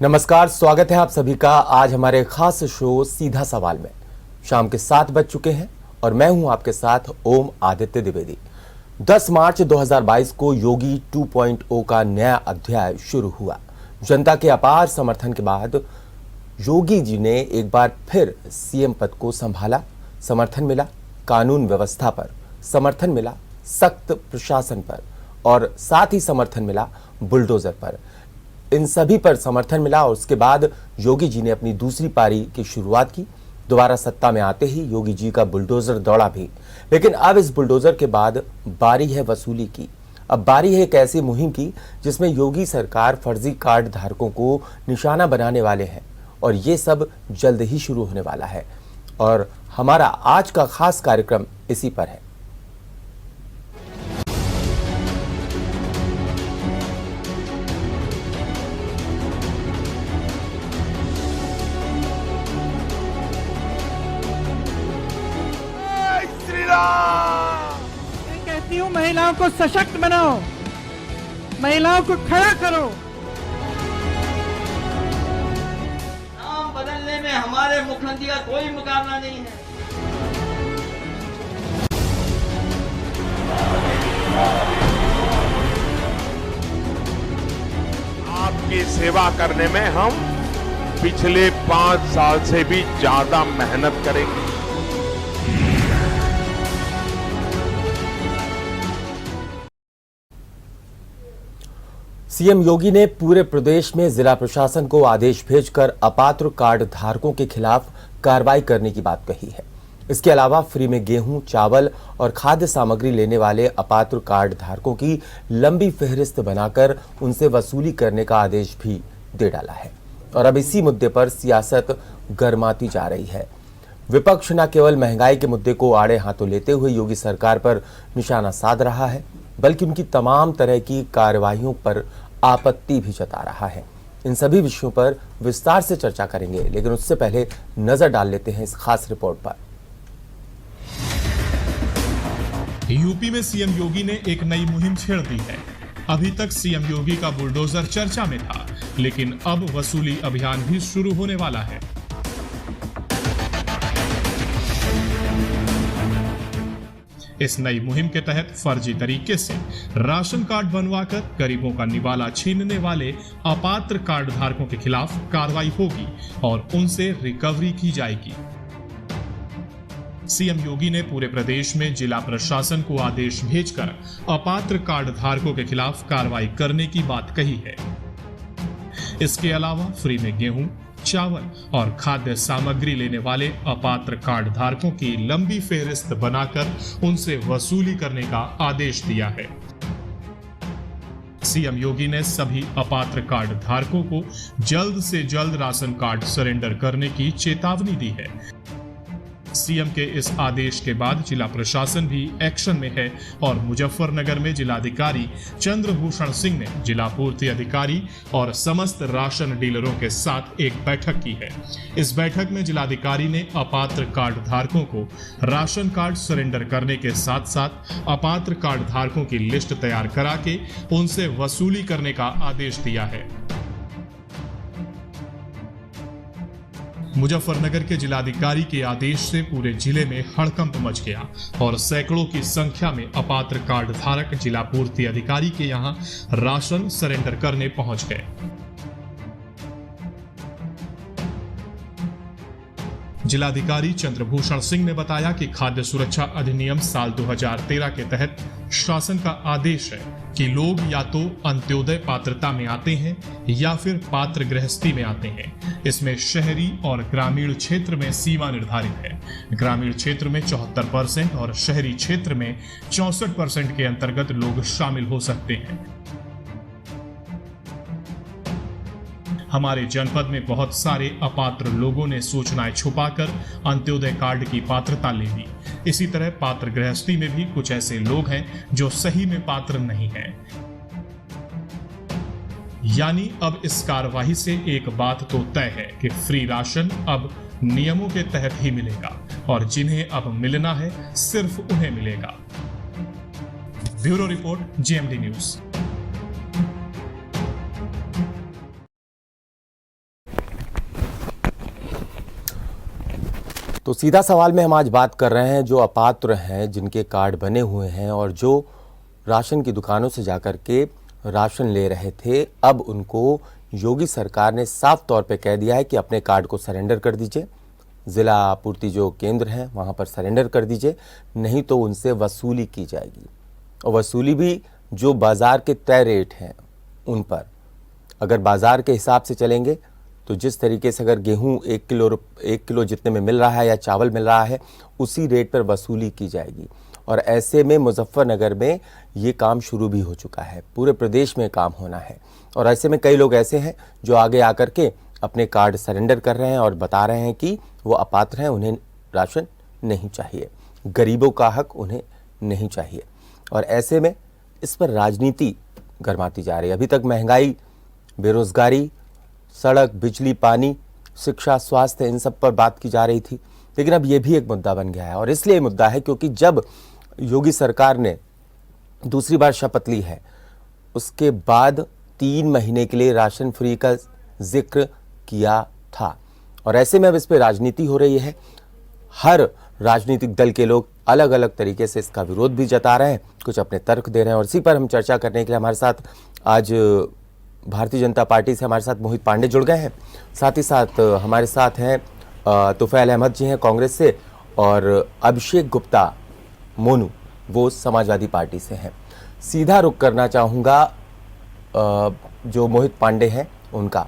नमस्कार, स्वागत है आप सभी का आज हमारे खास शो सीधा सवाल में। शाम के 7 बज चुके हैं और मैं हूं आपके साथ ओम आदित्य द्विवेदी। 10 मार्च 2022 को योगी 2.0 का नया अध्याय शुरू हुआ। जनता के अपार समर्थन के बाद योगी जी ने एक बार फिर सीएम पद को संभाला। समर्थन मिला कानून व्यवस्था पर, समर्थन मिला सख्त प्रशासन पर और साथ ही समर्थन मिला बुलडोजर पर। इन सभी पर समर्थन मिला और उसके बाद योगी जी ने अपनी दूसरी पारी की शुरुआत की। दोबारा सत्ता में आते ही योगी जी का बुलडोजर दौड़ा भी, लेकिन अब इस बुलडोजर के बाद बारी है वसूली की। अब बारी है एक ऐसी मुहिम की जिसमें योगी सरकार फर्जी कार्ड धारकों को निशाना बनाने वाले हैं और ये सब जल्द ही शुरू होने वाला है और हमारा आज का खास कार्यक्रम इसी पर है। मैं कहती हूँ महिलाओं को सशक्त बनाओ, महिलाओं को खड़ा करो। नाम बदलने में हमारे मुख्यमंत्री का कोई मुकाबला नहीं है। आपकी सेवा करने में हम पिछले 5 साल से भी ज्यादा मेहनत करेंगे। सीएम योगी ने पूरे प्रदेश में जिला प्रशासन को आदेश भेजकर अपात्र कार्ड धारकों के खिलाफ कार्रवाई करने की बात कही है। इसके अलावा फ्री में गेहूं, चावल और खाद्य सामग्री लेने वाले अपात्र कार्ड धारकों की लंबी फहरिस्त बनाकर उनसे वसूली करने का आदेश भी दे डाला है। और अब इसी मुद्दे पर सियासत गर्माती जा रही है। विपक्ष न केवल महंगाई के मुद्दे को आड़े हाथों लेते हुए योगी सरकार पर निशाना साध रहा है, बल्कि उनकी तमाम तरह की कार्रवाइयों पर आपत्ति भी जता रहा है। इन सभी विषयों पर विस्तार से चर्चा करेंगे, लेकिन उससे पहले नजर डाल लेते हैं इस खास रिपोर्ट पर। यूपी में सीएम योगी ने एक नई मुहिम छेड़ दी है। अभी तक सीएम योगी का बुलडोजर चर्चा में था, लेकिन अब वसूली अभियान भी शुरू होने वाला है। इस नई मुहिम के तहत फर्जी तरीके से राशन कार्ड बनवाकर गरीबों का निवाला छीनने वाले अपात्र कार्ड धारकों के खिलाफ कार्रवाई होगी और उनसे रिकवरी की जाएगी। सीएम योगी ने पूरे प्रदेश में जिला प्रशासन को आदेश भेजकर अपात्र कार्ड धारकों के खिलाफ कार्रवाई करने की बात कही है। इसके अलावा फ्री में गेहूं, चावल और खाद्य सामग्री लेने वाले अपात्र कार्ड धारकों की लंबी फेहरिस्त बनाकर उनसे वसूली करने का आदेश दिया है। सीएम योगी ने सभी अपात्र कार्ड धारकों को जल्द से जल्द राशन कार्ड सरेंडर करने की चेतावनी दी है। सीएम के इस आदेश के बाद जिला प्रशासन भी एक्शन में है और मुजफ्फरनगर में जिलाधिकारी चंद्रभूषण सिंह ने जिला पूर्ति अधिकारी और समस्त राशन डीलरों के साथ एक बैठक की है। इस बैठक में जिलाधिकारी ने अपात्र कार्ड धारकों को राशन कार्ड सरेंडर करने के साथ साथ अपात्र कार्ड धारकों की लिस्ट तैयार करा के उनसे वसूली करने का आदेश दिया है। मुजफ्फरनगर के जिलाधिकारी के आदेश से पूरे जिले में हड़कंप मच गया और सैकड़ों की संख्या में अपात्र कार्ड धारक जिला पूर्ति अधिकारी के यहां राशन सरेंडर करने पहुंच गए। जिलाधिकारी चंद्रभूषण सिंह ने बताया कि खाद्य सुरक्षा अधिनियम साल 2013 के तहत शासन का आदेश है कि लोग या तो अंत्योदय पात्रता में आते हैं या फिर पात्र गृहस्थी में आते हैं। इसमें शहरी और ग्रामीण क्षेत्र में सीमा निर्धारित है। ग्रामीण क्षेत्र में 74% और शहरी क्षेत्र में 64% के अंतर्गत लोग शामिल हो सकते हैं। हमारे जनपद में बहुत सारे अपात्र लोगों ने सूचनाएं छुपाकर अंत्योदय कार्ड की पात्रता ले ली। इसी तरह पात्र गृहस्थी में भी कुछ ऐसे लोग हैं जो सही में पात्र नहीं हैं। यानी अब इस कार्यवाही से एक बात तो तय है कि फ्री राशन अब नियमों के तहत ही मिलेगा और जिन्हें अब मिलना है सिर्फ उन्हें मिलेगा। Bureau report, GMD news. तो सीधा सवाल में हम आज बात कर रहे हैं जो अपात्र हैं, जिनके कार्ड बने हुए हैं और जो राशन की दुकानों से जाकर के राशन ले रहे थे, अब उनको योगी सरकार ने साफ तौर पे कह दिया है कि अपने कार्ड को सरेंडर कर दीजिए, ज़िला आपूर्ति जो केंद्र हैं वहाँ पर सरेंडर कर दीजिए, नहीं तो उनसे वसूली की जाएगी। और वसूली भी जो बाज़ार के तय रेट हैं उन पर। अगर बाज़ार के हिसाब से चलेंगे तो जिस तरीके से अगर गेहूं 1 किलो जितने में मिल रहा है या चावल मिल रहा है, उसी रेट पर वसूली की जाएगी। और ऐसे में मुजफ्फरनगर में ये काम शुरू भी हो चुका है, पूरे प्रदेश में काम होना है। और ऐसे में कई लोग ऐसे हैं जो आगे आकर के अपने कार्ड सरेंडर कर रहे हैं और बता रहे हैं कि वो अपात्र हैं, उन्हें राशन नहीं चाहिए, गरीबों का हक उन्हें नहीं चाहिए। और ऐसे में इस पर राजनीति गरमाती जा रही है। अभी तक महंगाई, बेरोजगारी, सड़क, बिजली, पानी, शिक्षा, स्वास्थ्य, इन सब पर बात की जा रही थी, लेकिन अब ये भी एक मुद्दा बन गया है। और इसलिए मुद्दा है क्योंकि जब योगी सरकार ने दूसरी बार शपथ ली है, उसके बाद 3 महीने के लिए राशन फ्री का जिक्र किया था। और ऐसे में अब इस पर राजनीति हो रही है। हर राजनीतिक दल के लोग अलग अलग तरीके से इसका विरोध भी जता रहे हैं, कुछ अपने तर्क दे रहे हैं। और इसी पर हम चर्चा करने के लिए हमारे साथ आज भारतीय जनता पार्टी से हमारे साथ मोहित पांडे जुड़ गए हैं, साथ ही साथ हमारे साथ हैं तुफैल अहमद जी हैं कांग्रेस से, और अभिषेक गुप्ता मोनू वो समाजवादी पार्टी से हैं। सीधा रुख करना चाहूँगा जो मोहित पांडे हैं उनका।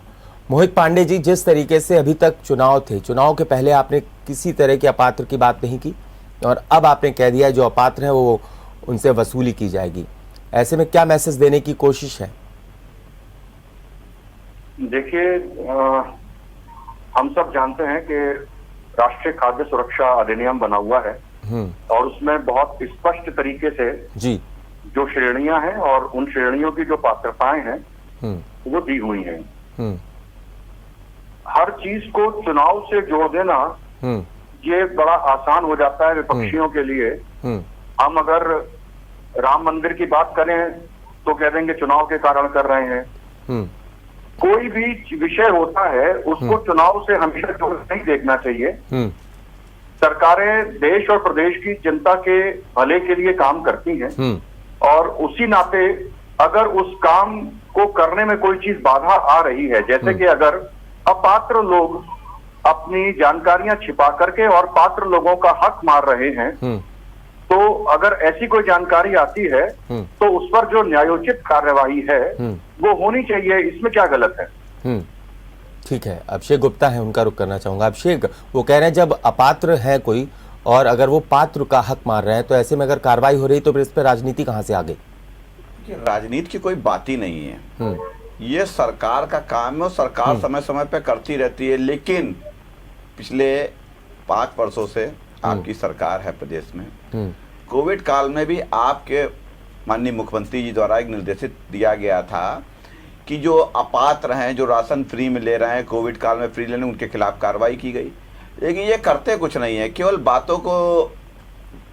मोहित पांडे जी, जिस तरीके से अभी तक चुनाव थे, चुनाव के पहले आपने किसी तरह के अपात्र की बात नहीं की और अब आपने कह दिया जो अपात्र हैं वो उनसे वसूली की जाएगी, ऐसे में क्या मैसेज देने की कोशिश है? देखिए, हम सब जानते हैं कि राष्ट्रीय खाद्य सुरक्षा अधिनियम बना हुआ है और उसमें बहुत स्पष्ट तरीके से जी जो श्रेणियां हैं और उन श्रेणियों की जो पात्रताएं हैं वो दी हुई हैं। हर चीज को चुनाव से जोड़ देना ये बड़ा आसान हो जाता है विपक्षियों के लिए। हम अगर राम मंदिर की बात करें तो कह देंगे चुनाव के कारण कर रहे हैं। कोई भी विषय होता है उसको चुनाव से हमेशा जोड़ नहीं देखना चाहिए। सरकारें देश और प्रदेश की जनता के भले के लिए काम करती हैं और उसी नाते अगर उस काम को करने में कोई चीज बाधा आ रही है, जैसे कि अगर अपात्र लोग अपनी जानकारियां छिपा करके और पात्र लोगों का हक मार रहे हैं, तो अगर ऐसी कोई जानकारी आती है तो उस पर जो न्यायोचित कार्यवाही है वो होनी चाहिए। इसमें क्या गलत है? ठीक है, अभिषेक गुप्ता है, उनका रुख करना चाहूंगा। अभिषेक, वो कह रहे हैं जब अपात्र है कोई और अगर वो पात्र का हक मार रहे हैं तो ऐसे में अगर कार्रवाई हो रही तो फिर इस पर राजनीति कहां से आ गई? राजनीति की कोई बात ही नहीं है। ये सरकार का काम है और सरकार समय समय पे करती रहती है। लेकिन पिछले 5 वर्षों से आपकी सरकार है प्रदेश में, कोविड काल में भी आपके माननीय मुख्यमंत्री जी द्वारा एक निर्देशित दिया गया था कि जो अपात्र हैं, जो राशन फ्री में ले रहे हैं, कोविड काल में फ्री लेने, उनके खिलाफ कार्रवाई की गई। लेकिन ये करते कुछ नहीं है, केवल बातों को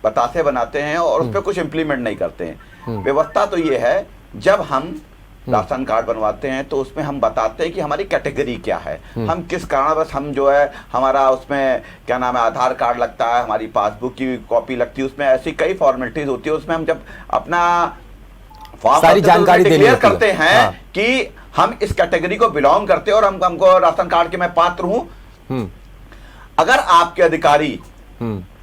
बताते बनाते हैं और उस पर कुछ इम्प्लीमेंट नहीं करते हैं। व्यवस्था तो ये है, जब हम राशन कार्ड बनवाते हैं तो उसमें हम बताते हैं कि हमारी कैटेगरी क्या है, हम किस कारणवश हम जो है, हमारा उसमें क्या नाम है, आधार कार्ड लगता है, हमारी पासबुक की कॉपी लगती है, उसमें ऐसी कई फॉर्मेलिटीज होती है। उसमें हम जब अपना सारी जानकारी क्लियर करते हैं कि हम इस कैटेगरी को बिलोंग करते हैं और हमको राशन कार्ड के मैं पात्र हूं। अगर आपके अधिकारी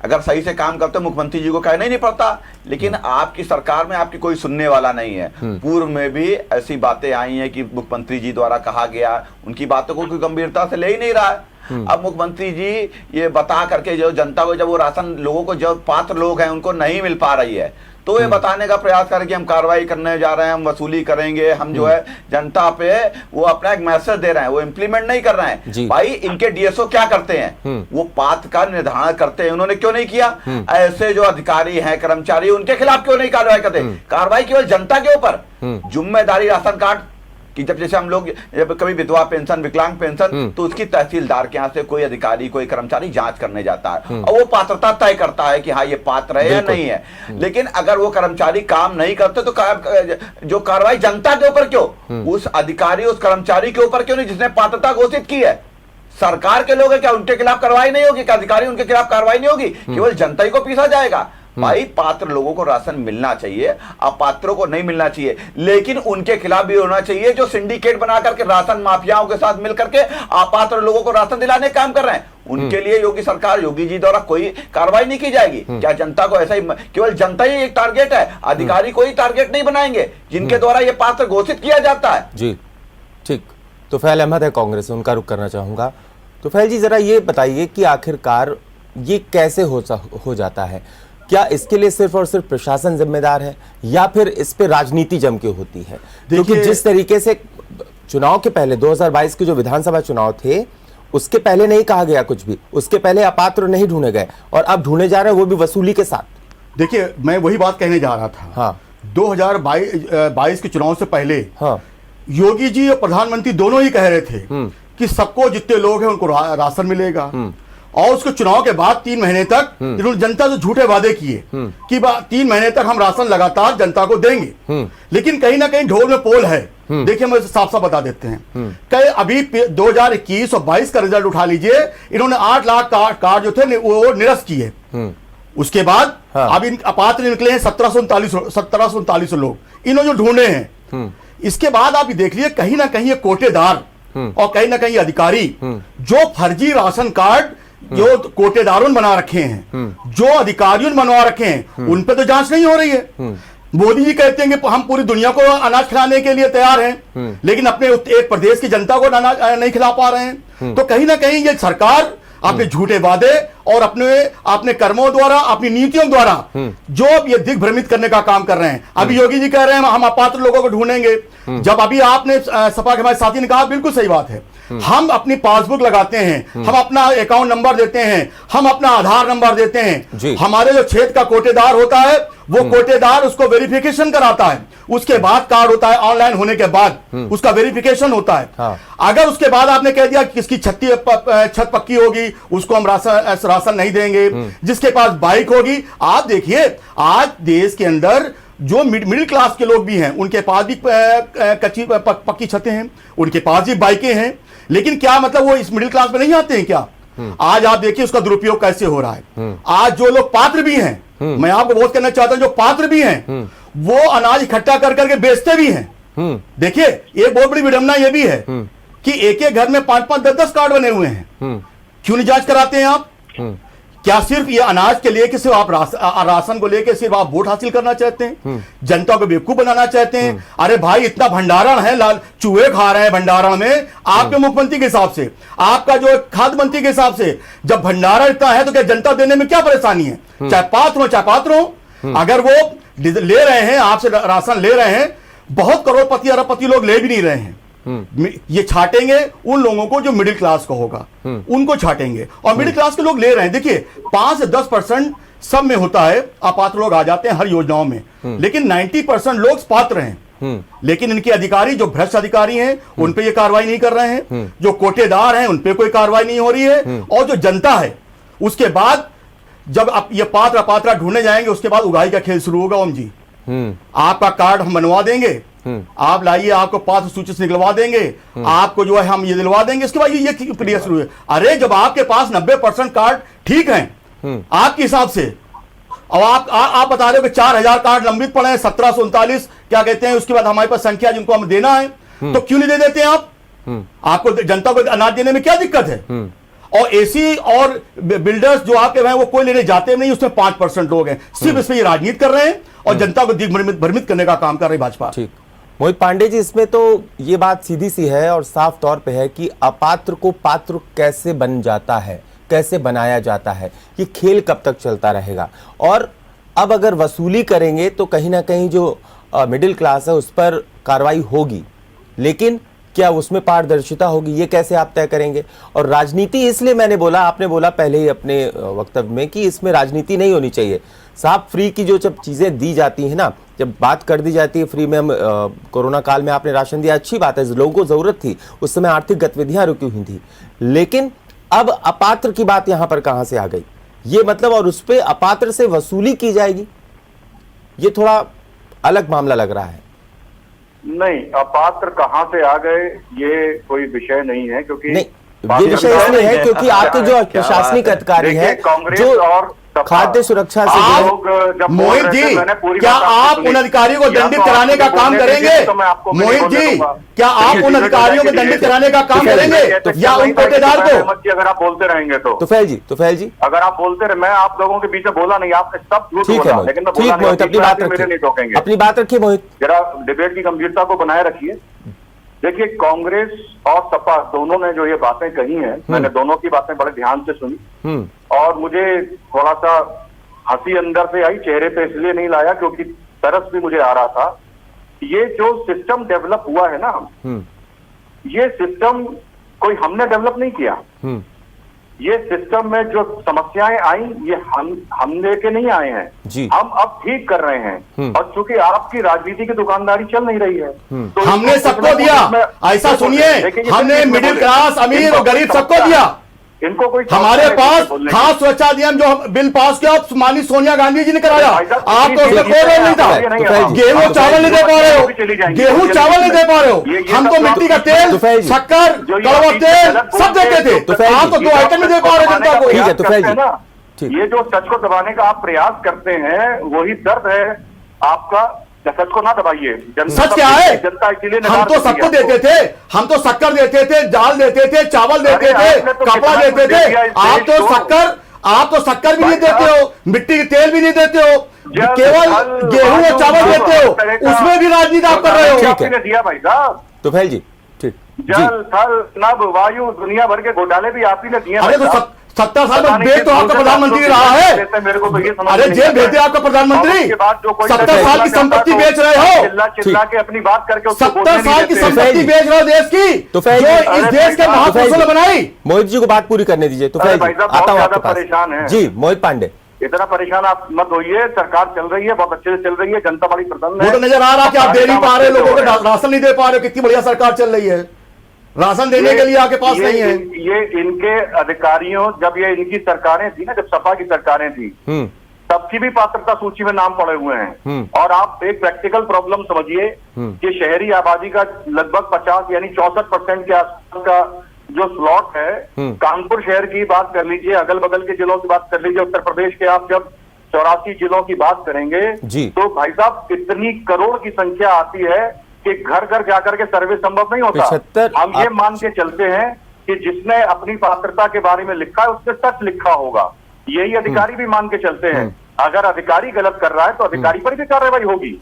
अगर सही से काम करते, मुख्यमंत्री जी को कहना ही नहीं पड़ता। लेकिन आपकी सरकार में आपकी कोई सुनने वाला नहीं है। पूर्व में भी ऐसी बातें आई हैं कि मुख्यमंत्री जी द्वारा कहा गया, उनकी बातों को कोई गंभीरता से ले ही नहीं रहा है। अब मुख्यमंत्री जी ये बता करके जो जनता को, जब वो राशन लोगों को, जो पात्र लोग हैं उनको नहीं मिल पा रही है, तो ये बताने का प्रयास करें कि हम कार्रवाई करने जा रहे हैं, हम वसूली करेंगे, हम जो है जनता पे वो अपना एक मैसेज दे रहे हैं, वो इम्प्लीमेंट नहीं कर रहे हैं। भाई, इनके डीएसओ क्या करते हैं? वो पात्र का निर्धारण करते हैं, उन्होंने क्यों नहीं किया? ऐसे जो अधिकारी हैं, कर्मचारी, उनके खिलाफ क्यों नहीं कार्रवाई करते? कार्रवाई केवल जनता के ऊपर। जिम्मेदारी राशन कार्ड कि जब जैसे हम लोग जब कभी विधवा पेंशन, विकलांग पेंशन, तो उसकी तहसीलदार के यहाँ से कोई अधिकारी, कोई कर्मचारी जांच करने जाता है और वो पात्रता तय करता है कि हाँ ये पात्र है या नहीं है। लेकिन अगर वो कर्मचारी काम नहीं करते तो जो कार्रवाई जनता के ऊपर क्यों? उस अधिकारी, उस कर्मचारी के ऊपर क्यों नहीं जिसने पात्रता घोषित की है? सरकार के लोग हैं, क्या उनके खिलाफ कार्रवाई नहीं होगी? क्या अधिकारी उनके खिलाफ कार्रवाई नहीं होगी? केवल जनता ही को पीसा जाएगा? भाई पात्र लोगों को राशन मिलना चाहिए, अपात्रों को नहीं मिलना चाहिए, लेकिन उनके खिलाफ भी होना चाहिए जो सिंडिकेट बना करके राशन माफियाओं के साथ मिलकर के अपात्र लोगों को राशन दिलाने का काम कर रहे हैं। उनके लिए योगी सरकार, योगी जी द्वारा कोई कार्रवाई नहीं की जाएगी। क्या जनता को ऐसा ही, केवल जनता ही एक टारगेट है, अधिकारी कोई टारगेट नहीं बनाएंगे जिनके द्वारा यह पात्र घोषित किया जाता है? जी ठीक। तुफैल अहमद है कांग्रेस से, उनका रुख करना चाहूंगा। तुफैल जी जरा ये बताइए कि आखिरकार ये कैसे हो जाता है? क्या इसके लिए सिर्फ और सिर्फ प्रशासन जिम्मेदार है या फिर इस पे राजनीति जम के होती है? क्योंकि जिस तरीके से चुनाव के पहले 2022 के जो विधानसभा चुनाव थे उसके पहले नहीं कहा गया कुछ भी, उसके पहले अपात्र नहीं ढूंढे गए और अब ढूंढे जा रहे हैं, वो भी वसूली के साथ। देखिए मैं वही बात कहने जा रहा था। हाँ। 2022 के चुनाव से पहले हाँ। योगी जी और प्रधानमंत्री दोनों ही कह रहे थे कि सबको, जितने लोग हैं उनको राशन मिलेगा। और उसके चुनाव के बाद 3 महीने तक इन्होंने जनता से झूठे वादे किए कि 3 महीने तक हम राशन लगातार जनता को देंगे। लेकिन कहीं ना कहीं ढोल में पोल है। देखिए हम साफ साफ बता देते हैं। कई अभी 2021 और 22 का रिजल्ट उठा लीजिए, इन्होंने 8 लाख कार्ड जो थे वो निरस्त किए। उसके बाद अब इन अपात्र निकले हैं 1739 लोग, इन्होंने जो ढूंढे हैं। इसके बाद आप देख लीजिए कहीं ना कहीं ये कोटेदार और कहीं ना कहीं अधिकारी जो फर्जी राशन कार्ड जो कोटेदारों ने बना रखे हैं, जो अधिकारियों ने बनवा रखे हैं, उन पे तो जांच नहीं हो रही है। मोदी जी कहते हैं कि हम पूरी दुनिया को अनाज खिलाने के लिए तैयार हैं, लेकिन अपने एक प्रदेश की जनता को अनाज नहीं खिला पा रहे हैं। तो कहीं ना कहीं ये सरकार अपने झूठे वादे और अपने कर्मों द्वारा, अपनी नीतियों द्वारा जो ये दिग्भ्रमित करने का काम कर रहे हैं। अभी योगी जी कह रहे हैं हम अपात्र लोगों को ढूंढेंगे, जब अभी आपने सपा के हमारे साथी ने कहा बिल्कुल सही बात है। हम अपनी पासबुक लगाते हैं, हम अपना अकाउंट नंबर देते हैं, हम अपना आधार नंबर देते हैं। हमारे जो क्षेत्र का कोटेदार होता है वो कोटेदार उसको वेरिफिकेशन कराता है, उसके बाद कार्ड होता है, ऑनलाइन होने के बाद उसका वेरिफिकेशन होता है। हाँ। अगर उसके बाद आपने कह दिया कि किसकी छत पक्की होगी उसको हम राशन नहीं देंगे, जिसके पास बाइक होगी, आप देखिए आज देश के अंदर जो मिडिल क्लास के लोग भी हैं उनके पास भी कच्ची पक्की छतें हैं, उनके पास भी बाइकें हैं, लेकिन क्या मतलब वो इस मिडिल क्लास में नहीं आते हैं क्या? आज आप देखिए उसका दुरुपयोग कैसे हो रहा है। आज जो लोग पात्र भी हैं, मैं आपको बहुत कहना चाहता हूं, जो पात्र भी हैं वो अनाज इकट्ठा कर करके बेचते भी हैं। देखिए एक बहुत बड़ी विडंबना ये भी है कि एक एक घर में 5-5, 10-10 कार्ड बने हुए हैं। क्यों नहीं जांच कराते हैं आप? क्या सिर्फ ये अनाज के लिए कि सिर्फ आप राशन को लेकर सिर्फ आप वोट हासिल करना चाहते हैं, जनता को बेवकूफ बनाना चाहते हैं? अरे भाई इतना भंडारण है, लाल चूहे खा रहे हैं भंडारण में आपके मुख्यमंत्री के हिसाब से, आपका जो खाद्य मंत्री के हिसाब से। जब भंडारण इतना है तो क्या जनता देने में क्या परेशानी है? चाहे पात्र हो, अगर वो ले रहे हैं आपसे राशन ले रहे हैं, बहुत करोड़पति अरबपति लोग ले भी नहीं रहे हैं। ये छाटेंगे उन लोगों को जो मिडिल क्लास का होगा, उनको छाटेंगे। और मिडिल क्लास के लोग ले रहे हैं। देखिए 5 से 10% सब में होता है, अपात्र लोग आ जाते हैं हर योजनाओं में, लेकिन 90% लोग पात्र हैं। लेकिन इनके अधिकारी जो भ्रष्ट अधिकारी हैं उन पे ये कार्रवाई नहीं कर रहे हैं, जो कोटेदार हैं उन पे कोई कार्रवाई नहीं हो रही है। और जो जनता है उसके बाद जब आप ये पात्र अपात्र ढूंढने जाएंगे उसके बाद उगाही का खेल शुरू होगा। ओम जी आपका कार्ड हम बनवा देंगे, आप लाइए, आपको पात्र सूची से निकलवा देंगे, आपको जो है हम ये दिलवा देंगे, इसके बाद ये प्रक्रिया शुरू है। अरे जब आपके पास 90% कार्ड ठीक हैं आपके हिसाब से, और आप बता रहे हो कि 4000 कार्ड लंबित पड़े हैं, 1739 क्या कहते हैं, उसके बाद हमारे पास संख्या जिनको हमें देना है, तो क्यों नहीं दे देते आप? आपको जनता को अनाज देने में क्या दिक्कत है? और एसी और बिल्डर्स जो आपके हैं वो कोई लेने जाते नहीं, उसमें 5% लोग हैं, सिर्फ इसमें ये राजनीति कर रहे हैं और जनता को दिग्भ्रमित करने का काम कर रही भाजपा। ठीक। मोहित पांडे जी, इसमें तो ये बात सीधी सी है और साफ तौर पे है कि अपात्र को पात्र कैसे बन जाता है, कैसे बनाया जाता है, ये खेल कब तक चलता रहेगा? और अब अगर वसूली करेंगे तो कहीं ना कहीं जो मिडिल क्लास है उस पर कार्रवाई होगी, लेकिन क्या उसमें पारदर्शिता होगी, ये कैसे आप तय करेंगे? और राजनीति, इसलिए मैंने बोला, आपने बोला पहले ही अपने वक्तव्य में कि इसमें राजनीति नहीं होनी चाहिए। साहब फ्री की जो जब चीज़ें दी जाती हैं ना, जब बात कर दी जाती है फ्री में, हम कोरोना काल में आपने राशन दिया, अच्छी बात है, लोगों को ज़रूरत थी, उस समय आर्थिक गतिविधियाँ रुकी हुई थी, लेकिन अब अपात्र की बात यहाँ पर कहाँ से आ गई? ये मतलब, और उस पर अपात्र से वसूली की जाएगी, ये थोड़ा अलग मामला लग रहा है। नहीं, अपात्र कहां से आ गए ये कोई विषय नहीं है, क्योंकि ये विषय इसलिए है क्योंकि आपके जो प्रशासनिक अधिकारी हैं, कांग्रेस और खाद्य सुरक्षा से मोहित जी, क्या आप उन अधिकारियों को दंडित कराने का काम करेंगे? मोहित जी, क्या आप उन अधिकारियों को दंडित कराने का काम करेंगे या उन पट्टेदार को? अगर आप बोलते रहेंगे तो तुफैल जी अगर आप बोलते रहे, मैं आप लोगों के बीच में बोला नहीं, आपने सब झूठ ठीक बोला, है लेकिन मैं ठीक बोला नहीं, मोहित, अपनी बात मेरे नहीं टोकेंगे। रखिए, अपनी बात रखिए मोहित। जरा डिबेट की गंभीरता को बनाए रखिए। देखिए, कांग्रेस और सपा दोनों ने जो ये बातें कही हैं, मैंने दोनों की बातें बड़े ध्यान से सुनी और मुझे थोड़ा सा हंसी अंदर से आई, चेहरे पे इसलिए नहीं लाया क्योंकि तरस भी मुझे आ रहा था। ये जो सिस्टम डेवलप हुआ है ना, ये सिस्टम कोई हमने डेवलप नहीं किया। ये सिस्टम में जो समस्याएं आई, ये हम लेके नहीं आए हैं जी। हम अब ठीक कर रहे हैं। और चूंकि आपकी राजनीति की दुकानदारी चल नहीं रही है तो हमने सबको दिया। ऐसा सुनिए, हमने मिडिल क्लास, अमीर और गरीब सबको दिया। इनको कोई हमारे पास खास सुरक्षा अधिनियम जो बिल पास किया, माननीय सोनिया गांधी जी ने कराया। आप तो उसमें कोई रोल नहीं था। गेहूं चावल नहीं दे पा रहे हो, गेहूं चावल नहीं दे पा रहे हो। हम तो मिट्टी का तेल, शक्कर, कड़वा तेल सब देते थे। आप तो 2 आइटम नहीं दे पा रहे जनता को। ठीक है तुफैल जी, ये जो सच को दबाने का आप प्रयास करते हैं, वही दर्द है आपका। सच को ना दबाइए। सच क्या है? जनता इसीलिए हम तो सबको देते थे, हम तो शक्कर देते थे, दाल देते थे, चावल देते थे, कपड़ा देते थे। आप तो शक्कर भी नहीं देते हो, मिट्टी के तेल भी नहीं देते हो, केवल गेहूं और चावल देते हो, उसमें भी राजनीति आप कर रहे हो। आपने दिया भाई साहब। तुफैल जी, ठीक। जल, थल, नभ, वायु, दुनिया भर के घोटाले भी आप ही ने दिए। अरे तो 70 साल में देश तो आपका प्रधानमंत्री रहा है। अरे जेल भेजते आपका प्रधानमंत्री। 70 साल की संपत्ति बेच रहे हो, चिल्ला के अपनी बात करके 70 साल की संपत्ति बेच रहे हो देश की, जो इस देश के महापुरुषों ने बनाई। मोहित जी को बात पूरी करने दीजिए। तुफैल जी, आता हूं आपके परेशान है पास। जी मोहित पांडे, इतना परेशान आप मत होइए। सरकार चल रही है, बहुत अच्छे से चल रही है, जनता बड़ी प्रसन्न है। वो तो नजर आ रहा कि आप दे नहीं पा रहे, लोगों को राशन नहीं दे पा रहे। कितनी बढ़िया सरकार चल रही है, राशन देने के लिए आपके पास नहीं है। ये इनके अधिकारियों, जब ये इनकी सरकारें थी ना, जब सपा की सरकारें थी, सबकी भी पात्रता सूची में नाम पड़े हुए हैं। और आप एक प्रैक्टिकल प्रॉब्लम समझिए कि शहरी आबादी का लगभग 50 यानी 64% के आसपास का जो स्लॉट है, कानपुर शहर की बात कर लीजिए, अगल बगल के जिलों की बात कर लीजिए, उत्तर प्रदेश के आप जब 84 जिलों की बात करेंगे तो भाई साहब इतनी करोड़ की संख्या आती है कि घर घर जाकर के सर्वे संभव नहीं होता। हम ये मान के चलते हैं कि जिसने अपनी पात्रता के बारे में लिखा है उसने सच लिखा होगा, यही अधिकारी भी मान के चलते हैं। अगर अधिकारी गलत कर रहा है तो अधिकारी पर भी कार्रवाई होगी।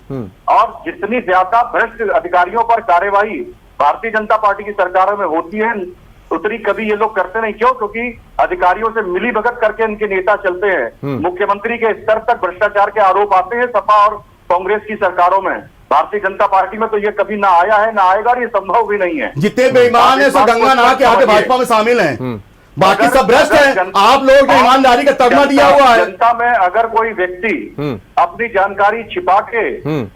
और जितनी ज्यादा भ्रष्ट अधिकारियों पर कार्रवाई भारतीय जनता पार्टी की सरकारों में होती है, उतनी कभी ये लोग करते नहीं। क्यों? क्योंकि अधिकारियों से मिली भगत करके इनके नेता चलते हैं। मुख्यमंत्री के स्तर तक भ्रष्टाचार के आरोप आते हैं सपा और कांग्रेस की सरकारों में। भारतीय जनता पार्टी में तो ये कभी ना आया है, ना आएगा, और ये संभव भी नहीं है। जितने बेईमान है सब गंगा नहा के आके भाजपा में शामिल हैं, बाकी सब भ्रष्ट हैं। आप लोगों ने ईमानदारी का तगमा दिया हुआ है। जनता में अगर कोई व्यक्ति अपनी जानकारी छिपा के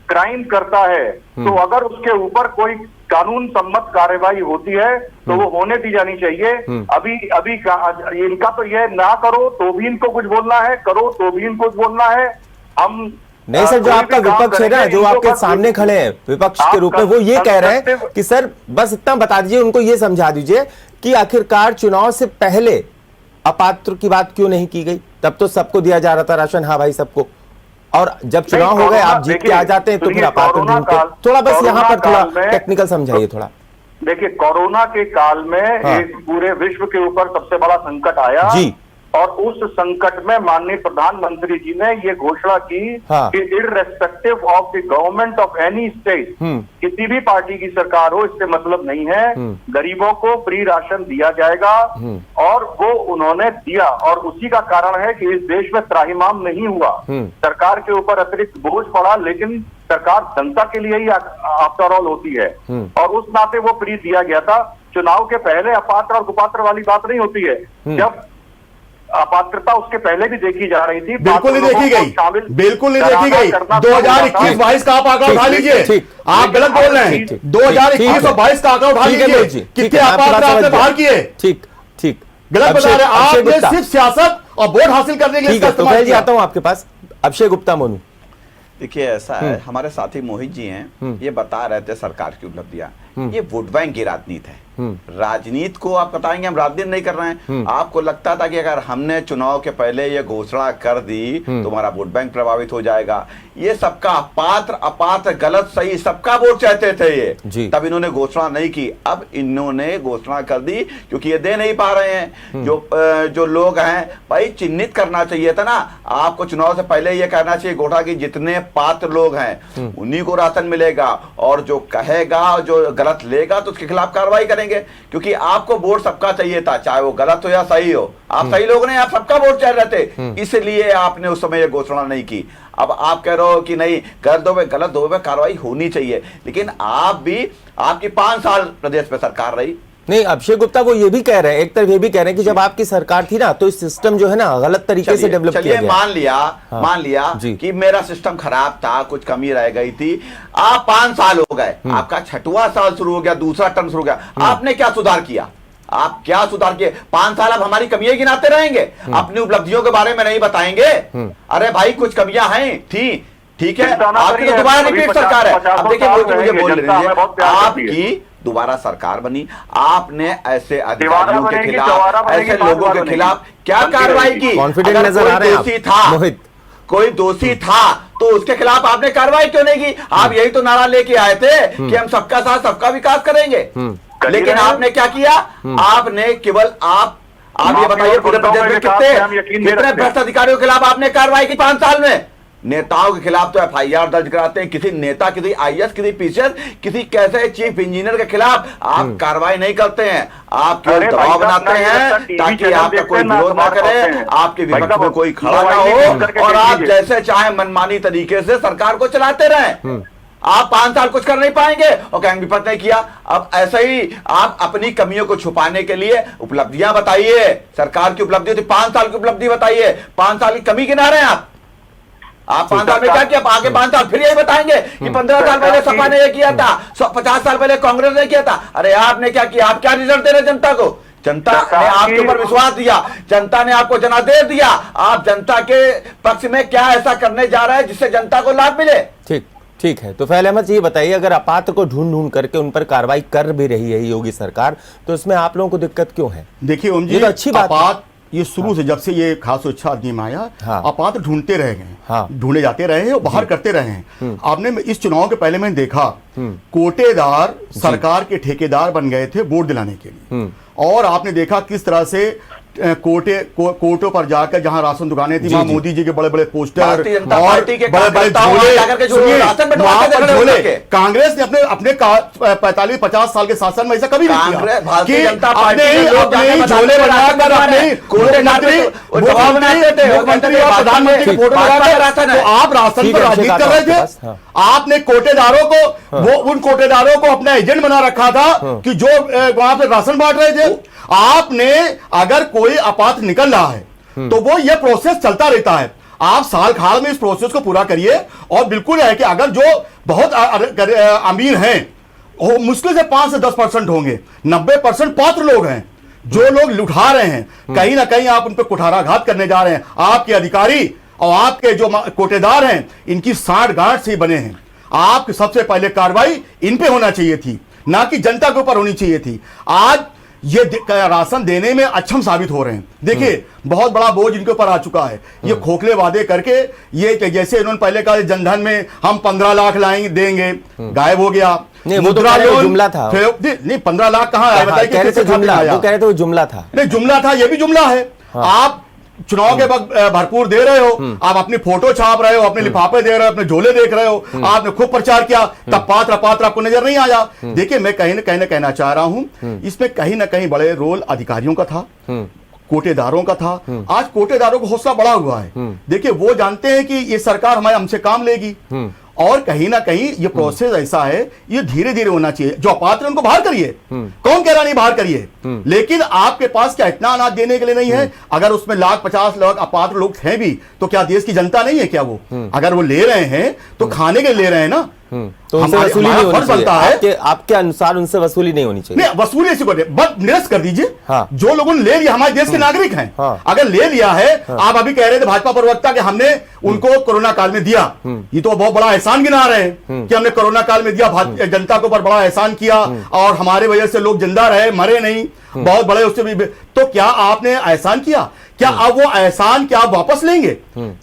क्राइम करता है तो अगर उसके ऊपर कोई कानून सम्मत कार्रवाई होती है तो वो होने दी जानी चाहिए। अभी इनका तो ये ना करो तो भी इनको कुछ बोलना है, करो तो भी इनको कुछ बोलना है। हम नहीं सर, जो आपका विपक्ष है ना, जो आपके सामने खड़े हैं विपक्ष के रूप में, वो ये कह रहे हैं कि सर बस इतना बता दीजिए, उनको ये समझा दीजिए कि आखिरकार चुनाव से पहले अपात्र की बात क्यों नहीं की गई। तब तो सबको दिया जा रहा था राशन, हाँ भाई सबको, और जब चुनाव हो गए आप जीत के आ जाते हैं तो फिर अपात्र ढूंढते। थोड़ा बस यहाँ पर थोड़ा टेक्निकल समझाइए थोड़ा। देखिए, कोरोना के काल में एक पूरे विश्व के ऊपर सबसे बड़ा संकट आया जी, और उस संकट में माननीय प्रधानमंत्री जी ने ये घोषणा की कि irrespective of the government of any state, किसी भी पार्टी की सरकार हो, इससे मतलब नहीं है, गरीबों को फ्री राशन दिया जाएगा। और वो उन्होंने दिया, और उसी का कारण है कि इस देश में त्राहिमाम नहीं हुआ। सरकार के ऊपर अतिरिक्त बोझ पड़ा, लेकिन सरकार जनता के लिए ही आफ्टर ऑल होती है, और उस नाते वो फ्री दिया गया था। चुनाव के पहले अपात्र और कुपात्र वाली बात नहीं होती है। जब अपात्रता उसके पहले भी देखी जा रही थी, बिल्कुल नहीं देखी गई, बिल्कुल नहीं देखी गई। 2021-22 का आप आंकड़ा उठा लीजिए, आप गलत बोल रहे हैं। 2021 और 22 का आंकड़ा उठा लीजिए, कितने अपात्र आपने बाहर किए। ठीक ठीक, गलत बता रहे हैं। आपने सिर्फ सियासत और वोट हासिल करने के लिए इसका इस्तेमाल किया। आता हूं आपके पास, अभिषेक गुप्ता मोनू। देखिए, ऐसा है, हमारे साथी मोहित जी हैं, ये बता रहे थे सरकार की उपलब्धियां, ये वोट बैंक की राजनीति है। राजनीति को आप बताएंगे हम राजनीति नहीं कर रहे हैं। आपको लगता था कि अगर हमने चुनाव के पहले ये घोषणा कर दी तो हमारा वोट बैंक प्रभावित हो जाएगा। ये सबका पात्र अपात्र गलत सही सबका वोट चाहते थे ये, तब इन्होंने घोषणा नहीं की। अब इन्होंने घोषणा कर दी क्योंकि ये दे नहीं पा रहे हैं। जो लोग हैं भाई, चिन्हित करना चाहिए था ना आपको चुनाव से पहले ये कहना चाहिए घोषणा की जितने पात्र लोग हैं उन्हीं को राशन मिलेगा, और जो कहेगा जो गलत लेगा तो उसके खिलाफ कार्रवाई करेंगे, क्योंकि आपको वोट सबका चाहिए था, चाहे वो गलत हो या सही हो। आप सही लोग नहीं, आप सबका वोट चाह रहे थे, इसलिए आपने उस समय ये घोषणा नहीं की। अब आप कह रहे हो कि नहीं गलत दो पे कार्रवाई होनी चाहिए, लेकिन आप भी आपकी 5 साल प्रदेश में सरकार रही। नहीं, अभिषेक गुप्ता वो ये भी कह रहे हैं, एक तरफ ये भी कह रहे हैं कि जब आपकी सरकार थी ना तो इस सिस्टम जो है ना गलत तरीके से डेवलप किया गया। मान लिया कि मेरा सिस्टम खराब था, कुछ कमी रह गई थी। आप 5 साल हो गए, आपका 6वां साल शुरू हो गया, दूसरा टर्म शुरू हो गया, आपने क्या सुधार किया? आप क्या सुधार किए? 5 साल अब हमारी कमियां गिनाते रहेंगे, अपनी उपलब्धियों के बारे में नहीं बताएंगे। अरे भाई कुछ कमियां हैं थी, ठीक है, आपकी तो दोबारा रिपीट सरकार है। अब देखिए मुझे बोल रही है, आपकी दोबारा सरकार बनी, आपने ऐसे अधिकारियों के खिलाफ, ऐसे लोगों के खिलाफ क्या कार्रवाई की? कॉन्फिडेंट नजर आ रहे हैं दोषी था, कोई दोषी था तो उसके खिलाफ आपने कार्रवाई क्यों नहीं की? आप यही तो नारा लेके आए थे कि हम सबका साथ सबका विकास करेंगे, लेकिन आपने क्या किया? आपने केवल आप ये बताइए पूरे प्रदेश में कितने भ्रष्ट अधिकारियों के खिलाफ आपने कार्रवाई की 5 साल में? नेताओं के खिलाफ तो एफआईआर दर्ज कराते हैं, किसी नेता, किसी आईएएस, किसी पीसीएस, किसी कैसे चीफ इंजीनियर के खिलाफ आप कार्रवाई नहीं करते हैं। आप केवल दबाव बनाते हैं ताकि आपका कोई विरोध ना करे, आपके विपक्ष में कोई खड़ा ना हो, और आप जैसे चाहे मनमानी तरीके से सरकार को चलाते रहें। आप 5 साल कुछ कर नहीं पाएंगे और कहेंगे विपक्ष ने किया। अब ऐसे ही आप अपनी कमियों को छुपाने के लिए उपलब्धियां बताइए, सरकार की उपलब्धि थी 5 साल की उपलब्धि बताइए, 5 साल की कमी गिना रहे हैं आप 5 साल में क्या किया? आगे 5 साल फिर यही बताएंगे कि 15 साल पहले सपा ने ये किया था, 50 साल पहले कांग्रेस ने किया था। अरे आपने क्या किया? आप क्या रिजल्ट दे रहे जनता को? जनता ने आपके ऊपर विश्वास दिया, जनता ने आपको जनादेश दिया, आप जनता के पक्ष में क्या ऐसा करने जा रहे हैं जिससे जनता को लाभ मिले? ठीक है, तो फैल अहमद जी ये बताइए, अगर अपात्र को ढूंढ करके उन पर कार्रवाई कर भी रही है योगी सरकार, तो इसमें आप लोगों को दिक्कत क्यों है? देखिए ओम जी, ये तो अच्छी बात है। ये शुरू से जब से ये खास सुरक्षा अधिनियम आया, अपात्र ढूंढते रह गए, ढूंढे जाते रहे हैं और बाहर करते रहे हैं। आपने इस चुनाव के पहले मैंने देखा कोटेदार सरकार के ठेकेदार बन गए थे वोट दिलाने के लिए, और आपने देखा किस तरह से कोर्टों पर जाकर जहां राशन दुकानें थी वहां मोदी जी के बड़े बड़े पोस्टर और बड़े-बड़े झोले कांग्रेस ने अपने 45-50 साल के शासन में ऐसा कभी नहीं किया कि अपने झोले बनाकर अपने मुख्यमंत्री और प्रधानमंत्री के फोटो लगाकर आप राशन पर राजनीति कर रहे थे। आपने कोटेदारों को, वो उन कोटेदारों को अपना एजेंट बना रखा था कि जो वहां पे राशन बांट रहे थे। आपने अगर कोई अपात्र निकल रहा है तो वो ये प्रोसेस चलता रहता है, आप साल खाल में इस प्रोसेस को पूरा करिए। और बिल्कुल है कि अगर जो बहुत अमीर हैं मुश्किल से 5 से 10% होंगे, 90% पात्र लोग हैं जो लोग लुटा रहे हैं, कहीं ना कहीं आप उन पर कुठाराघात करने जा रहे हैं। आपके अधिकारी और आपके जो कोटेदार हैं इनकी साठ गांठ से बने हैं। आपकी सबसे पहले कार्रवाई इन पे होना चाहिए थी, ना कि जनता के ऊपर होनी चाहिए थी। आज ये राशन देने में अक्षम साबित हो रहे हैं। देखिए बहुत बड़ा बोझ इनके ऊपर आ चुका है। ये खोखले वादे करके, ये जैसे इन्होंने पहले कहा जनधन में हम 15 लाख लाएंगे देंगे, गायब हो गया। मुद्रा लोन जुमला था, नहीं 15 लाख कहाँ है बताइए? कह रहे थे वो जुमला था। नहीं जुमला था, ये भी जुमला है। आप चुनाव के वक्त भरपूर दे रहे हो, आप अपनी फोटो छाप रहे हो, अपने लिफाफे दे रहे हो, अपने झोले देख रहे हो, आपने खूब प्रचार किया, तब पात्र अपात्र आपको नजर नहीं आया। देखिए मैं कहीं ना कहना चाह रहा हूं, इसमें कहीं ना कहीं बड़े रोल अधिकारियों का था, कोटेदारों का था। आज कोटेदारों को हौसला बढ़ा हुआ है। देखिए वो जानते हैं कि ये सरकार हमसे काम लेगी, और कहीं ना कहीं ये प्रोसेस ऐसा है, ये धीरे धीरे होना चाहिए। जो अपात्र उनको बाहर करिए, कौन कह रहा नहीं बाहर करिए, लेकिन आपके पास क्या इतना अनाज देने के लिए नहीं है? अगर उसमें 50 लाख अपात्र लोग हैं भी तो क्या देश की जनता नहीं है क्या? वो अगर वो ले रहे हैं तो खाने के ले रहे हैं ना, तो उनसे हमारे- वसूली नहीं हमारा होनी फर्ज चाहिए, बनता है। आपके अनुसार उनसे वसूली नहीं होनी चाहिए। नहीं, वसूली ऐसी कोई नहीं, बस निरस्त कर दीजिए। हाँ। जो लोगों ने ले लिया हमारे देश के नागरिक हैं। हाँ। अगर ले लिया है, आप अभी कह रहे थे भाजपा प्रवक्ता कि हमने उनको कोरोना काल में दिया, ये तो बहुत बड़ा एहसान गिना रहे हैं कि हमने कोरोना काल में दिया, जनता के ऊपर बड़ा एहसान किया और हमारे वजह से लोग जिंदा रहे, मरे नहीं, बहुत बड़े उससे भी। तो क्या आपने एहसान किया? क्या अब वो एहसान क्या आप वापस लेंगे?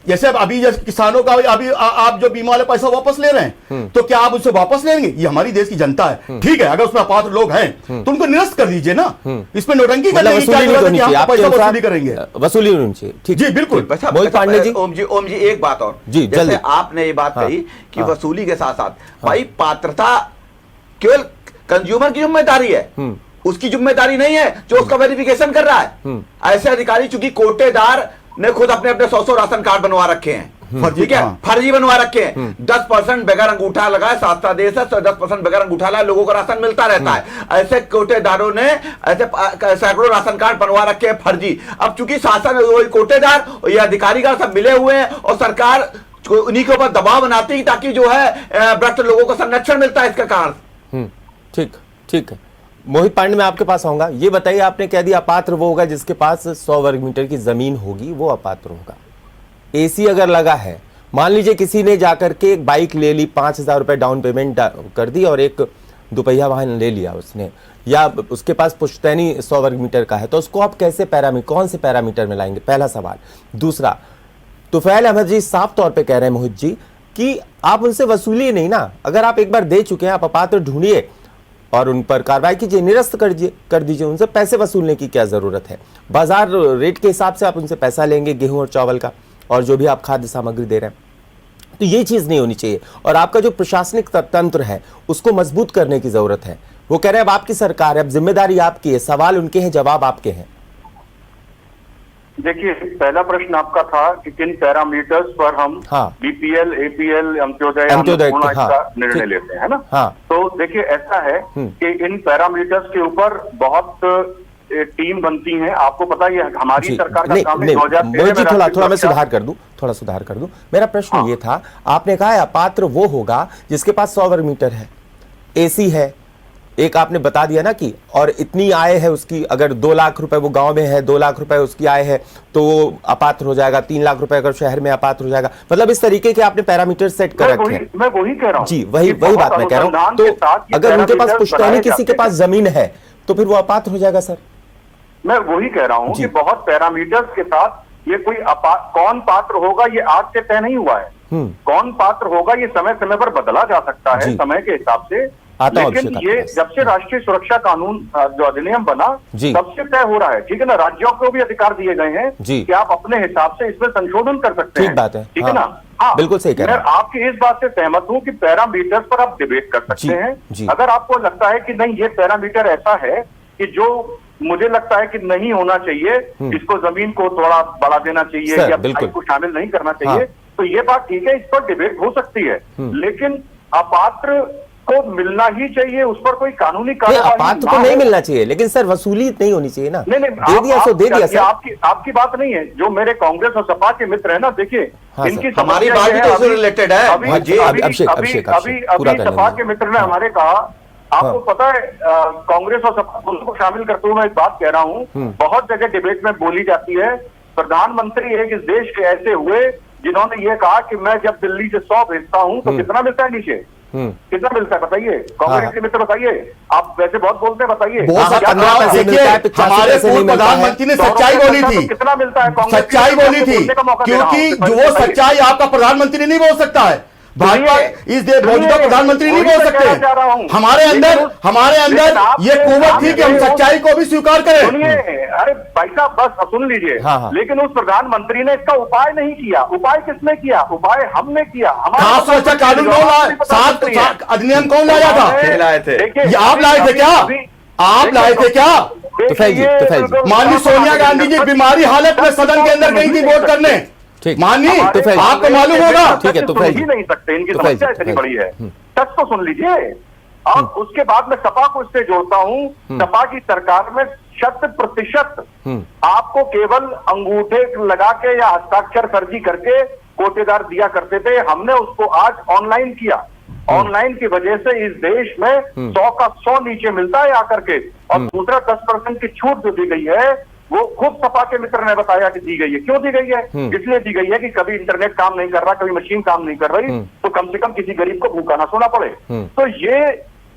जैसे अभी जैसे किसानों का अभी आप जो बीमा वाले पैसा वापस ले रहे हैं, तो क्या आप उनसे वापस लेंगे? ये हमारी देश की जनता है, ठीक है। अगर उसमें अपात्र लोग हैं तो उनको निरस्त कर दीजिए ना, इसमें नौटंकी करने की क्या जरूरत है कि हम पैसा वसूली करेंगे? वसूली नहीं होनी चाहिए, ठीक। जी बिल्कुल। मोहित पांडे जी। ओम जी एक बात और जी, जैसे जल्दी। आपने ये बात कही कि हाँ। वसूली के साथ साथ भाई पात्रता केवल कंज्यूमर की जिम्मेदारी है, उसकी जिम्मेदारी नहीं है जो उसका वेरिफिकेशन कर रहा है। ऐसे अधिकारी चूंकि कोटेदार ने खुद अपने अपने 100 राशन कार्ड बनवा रखे हैं, फर्जी, ठीक है, हाँ। फर्जी बनवा रखे हैं। 10% बगैर अंगूठा लगाए, शास्त्रा देश है, 10% बगैर अंगूठा लगाए लोगों को राशन मिलता रहता है। ऐसे कोटेदारों ने ऐसे सैकड़ों राशन कार्ड बनवा रखे हैं फर्जी। अब चूंकि शासन वही कोटेदार और ये अधिकारी का सब मिले हुए हैं और सरकार उन्हीं के ऊपर दबाव बनाती है ताकि जो है भ्रष्ट लोगों को संरक्षण मिलता है इसका कारण। ठीक ठीक है। मोहित पांडे मैं आपके पास आऊंगा। ये बताइए, आपने कह दिया अपात्र वो होगा जिसके पास 100 वर्ग मीटर की जमीन होगी, वो अपात्र होगा। एसी अगर लगा है, मान लीजिए किसी ने जाकर के एक बाइक ले ली, 5,000 रुपए डाउन पेमेंट कर दी और एक दुपहिया वाहन ले लिया उसने, या उसके पास पुश्तैनी 100 वर्ग मीटर का है, तो उसको आप कैसे कौन से पैरामीटर में लाएंगे? पहला सवाल। दूसरा, तुफैल अहमद जी साफ तौर पे कह रहे हैं मोहित जी कि आप उनसे वसूलिए नहीं ना। अगर आप एक बार दे चुके हैं, आप अपात्र ढूंढिए और उन पर कार्रवाई कीजिए, निरस्त कर दीजिए। उनसे पैसे वसूलने की क्या जरूरत है? बाजार रेट के हिसाब से आप उनसे पैसा लेंगे, गेहूं और चावल का और जो भी आप खाद्य सामग्री दे रहे हैं। तो ये चीज नहीं होनी चाहिए। और आपका जो प्रशासनिक तंत्र है उसको मजबूत करने की जरूरत है। वो कह रहे हैं अब आपकी सरकार है, अब जिम्मेदारी आपकी है, सवाल उनके हैं, जवाब आपके हैं। देखिए, पहला प्रश्न आपका था कि किन पैरामीटर्स पर हम हाँ। बीपीएल, एपीएल, अंत्योदय हाँ, का निर्णय ठीक। लेते हैं, है ना? हाँ। तो देखिए, ऐसा है कि इन पैरामीटर्स के ऊपर बहुत टीम बनती हैं। आपको पता है, ये हमारी जी, सरकार का नहीं, काम है। नहीं, 2013 मोहित जी, में थोड़ा राष्ट्रीय मैं सुरक्षा- सुधार कर दूं। मेरा प्रश्न ये था, आपने कहा अपात्र वो होगा जिसके पास 100 वर्ग मीटर है, एसी है, एक आपने बता दिया ना कि, और इतनी आय है उसकी, अगर 2 लाख रुपए वो गांव में है, 2 लाख रुपए उसकी आय है, तो वो अपात्र हो जाएगा। 3 लाख रुपए अगर शहर में अपात्र हो जाएगा। मतलब इस तरीके के आपने पैरामीटर सेट कर रखे हैं। मैं वही कह रहा हूँ जी, वही बात मैं कह रहा हूँ। तो अगर उनके पास पुश्तैनी किसी के पास जमीन है तो फिर वो अपात्र हो जाएगा सर? मैं वही कह रहा हूँ कि बहुत पैरामीटर्स के साथ ये कोई कौन पात्र होगा ये आज से तय नहीं हुआ है। कौन पात्र होगा ये समय समय पर बदला जा सकता है, समय के हिसाब से। लेकिन ये जब से राष्ट्रीय सुरक्षा कानून जो अधिनियम बना, तब से तय हो रहा है, ठीक है ना? राज्यों को भी अधिकार दिए गए हैं कि आप अपने हिसाब से इसमें संशोधन कर सकते हैं। ठीक बात है, ठीक है ना? हाँ, बिल्कुल सही कह रहे हैं। मैं आपकी इस बात से सहमत हूं कि पैरामीटर्स पर आप डिबेट कर सकते हैं। अगर आपको लगता है कि नहीं, ये पैरामीटर ऐसा है कि जो मुझे लगता है कि नहीं होना चाहिए, इसको जमीन को थोड़ा बढ़ा देना चाहिए या को शामिल नहीं करना चाहिए, तो ये बात ठीक है, इस पर डिबेट हो सकती है। लेकिन अपात्र को मिलना ही चाहिए, उस पर कोई कानूनी कार्रवाई अपात्र को नहीं मिलना चाहिए, लेकिन सर वसूली नहीं होनी चाहिए ना। नहीं, दे दिया सो दे दिया सर। आपकी बात नहीं है। जो मेरे कांग्रेस और सपा के मित्र है ना, देखिए, इनकी हमारी बात भी तो रिलेटेड है। अभी सपा के मित्र ने हमारे कहा, आपको पता है, कांग्रेस और सपा दोनों को शामिल करते हुए मैं एक बात कह रहा हूँ, बहुत जगह डिबेट में बोली जाती है। प्रधानमंत्री एक इस देश के ऐसे हुए जिन्होंने ये कहा कि मैं जब दिल्ली से 100 भेजता हूँ तो कितना मिलता है नीचे, कितना मिलता है बताइए? कांग्रेस के मित्र बताइए, आप वैसे बहुत बोलते हैं, बताइए। हमारे पूर्व प्रधानमंत्री ने सच्चाई बोली थी, कितना मिलता है? सच्चाई बोली थी, क्योंकि जो सच्चाई आपका प्रधानमंत्री नहीं बोल सकता है, भाजपा इस देश मौजूदा प्रधानमंत्री नहीं बोल सकते। हमारे अंदर ये कुव्वत थी कि हम सच्चाई को भी स्वीकार करें। सुनिए, अरे भाई साहब, बस सुन लीजिए। लेकिन उस प्रधाधानमंत्री ने इसका उपाय नहीं किया। उपाय किसने किया? उपाय हमने किया। खास सुरक्षा कानून कौन लाया? 7 अधिनियम कौन लाया था? आप लाए थे क्या? आप लाए थे क्या? माननीय सोनिया गांधी जी बीमारी हालत में सदन के अंदर गई थी वोट करने। माननीय, आपको मालूम होगा। ठीक है, तो सुन ही नहीं सकते, इनकी समस्या इतनी बड़ी है। सच तो सुन लीजिए। अब उसके बाद मैं सपा को इससे जोड़ता हूँ। सपा की सरकार में 100% आपको केवल अंगूठे लगा के या हस्ताक्षर फर्जी करके कोटेदार दिया करते थे। हमने उसको आज ऑनलाइन किया ऑनलाइन की वजह से इस देश में 100 का 100 नीचे मिलता है आकर के। और दूसरा 10% की छूट जो दी गई है वो खुद सपा के मित्र ने बताया कि दी गई है। क्यों दी गई है? इसलिए दी गई है कि कभी इंटरनेट काम नहीं कर रहा, कभी मशीन काम नहीं कर रही, तो कम से कम किसी गरीब को भूखा ना सोना पड़े। तो ये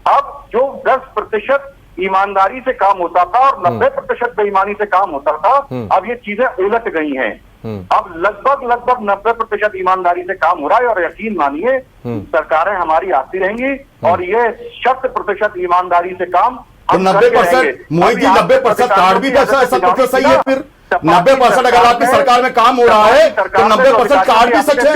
अब जो 10% ईमानदारी से काम होता था और 90% बेईमानी से काम होता था, अब ये चीजें उलट गई हैं। अब लगभग 90% ईमानदारी से काम हो रहा है। और यकीन मानिए सरकारें हमारी आती रहेंगी और ये 100% ईमानदारी से काम तो 90% मोहित जी 90% कार्ड भी तो सच सही है। फिर 90% अगर आपकी सरकार में काम हो रहा है तो 90% कार्ड भी सच है।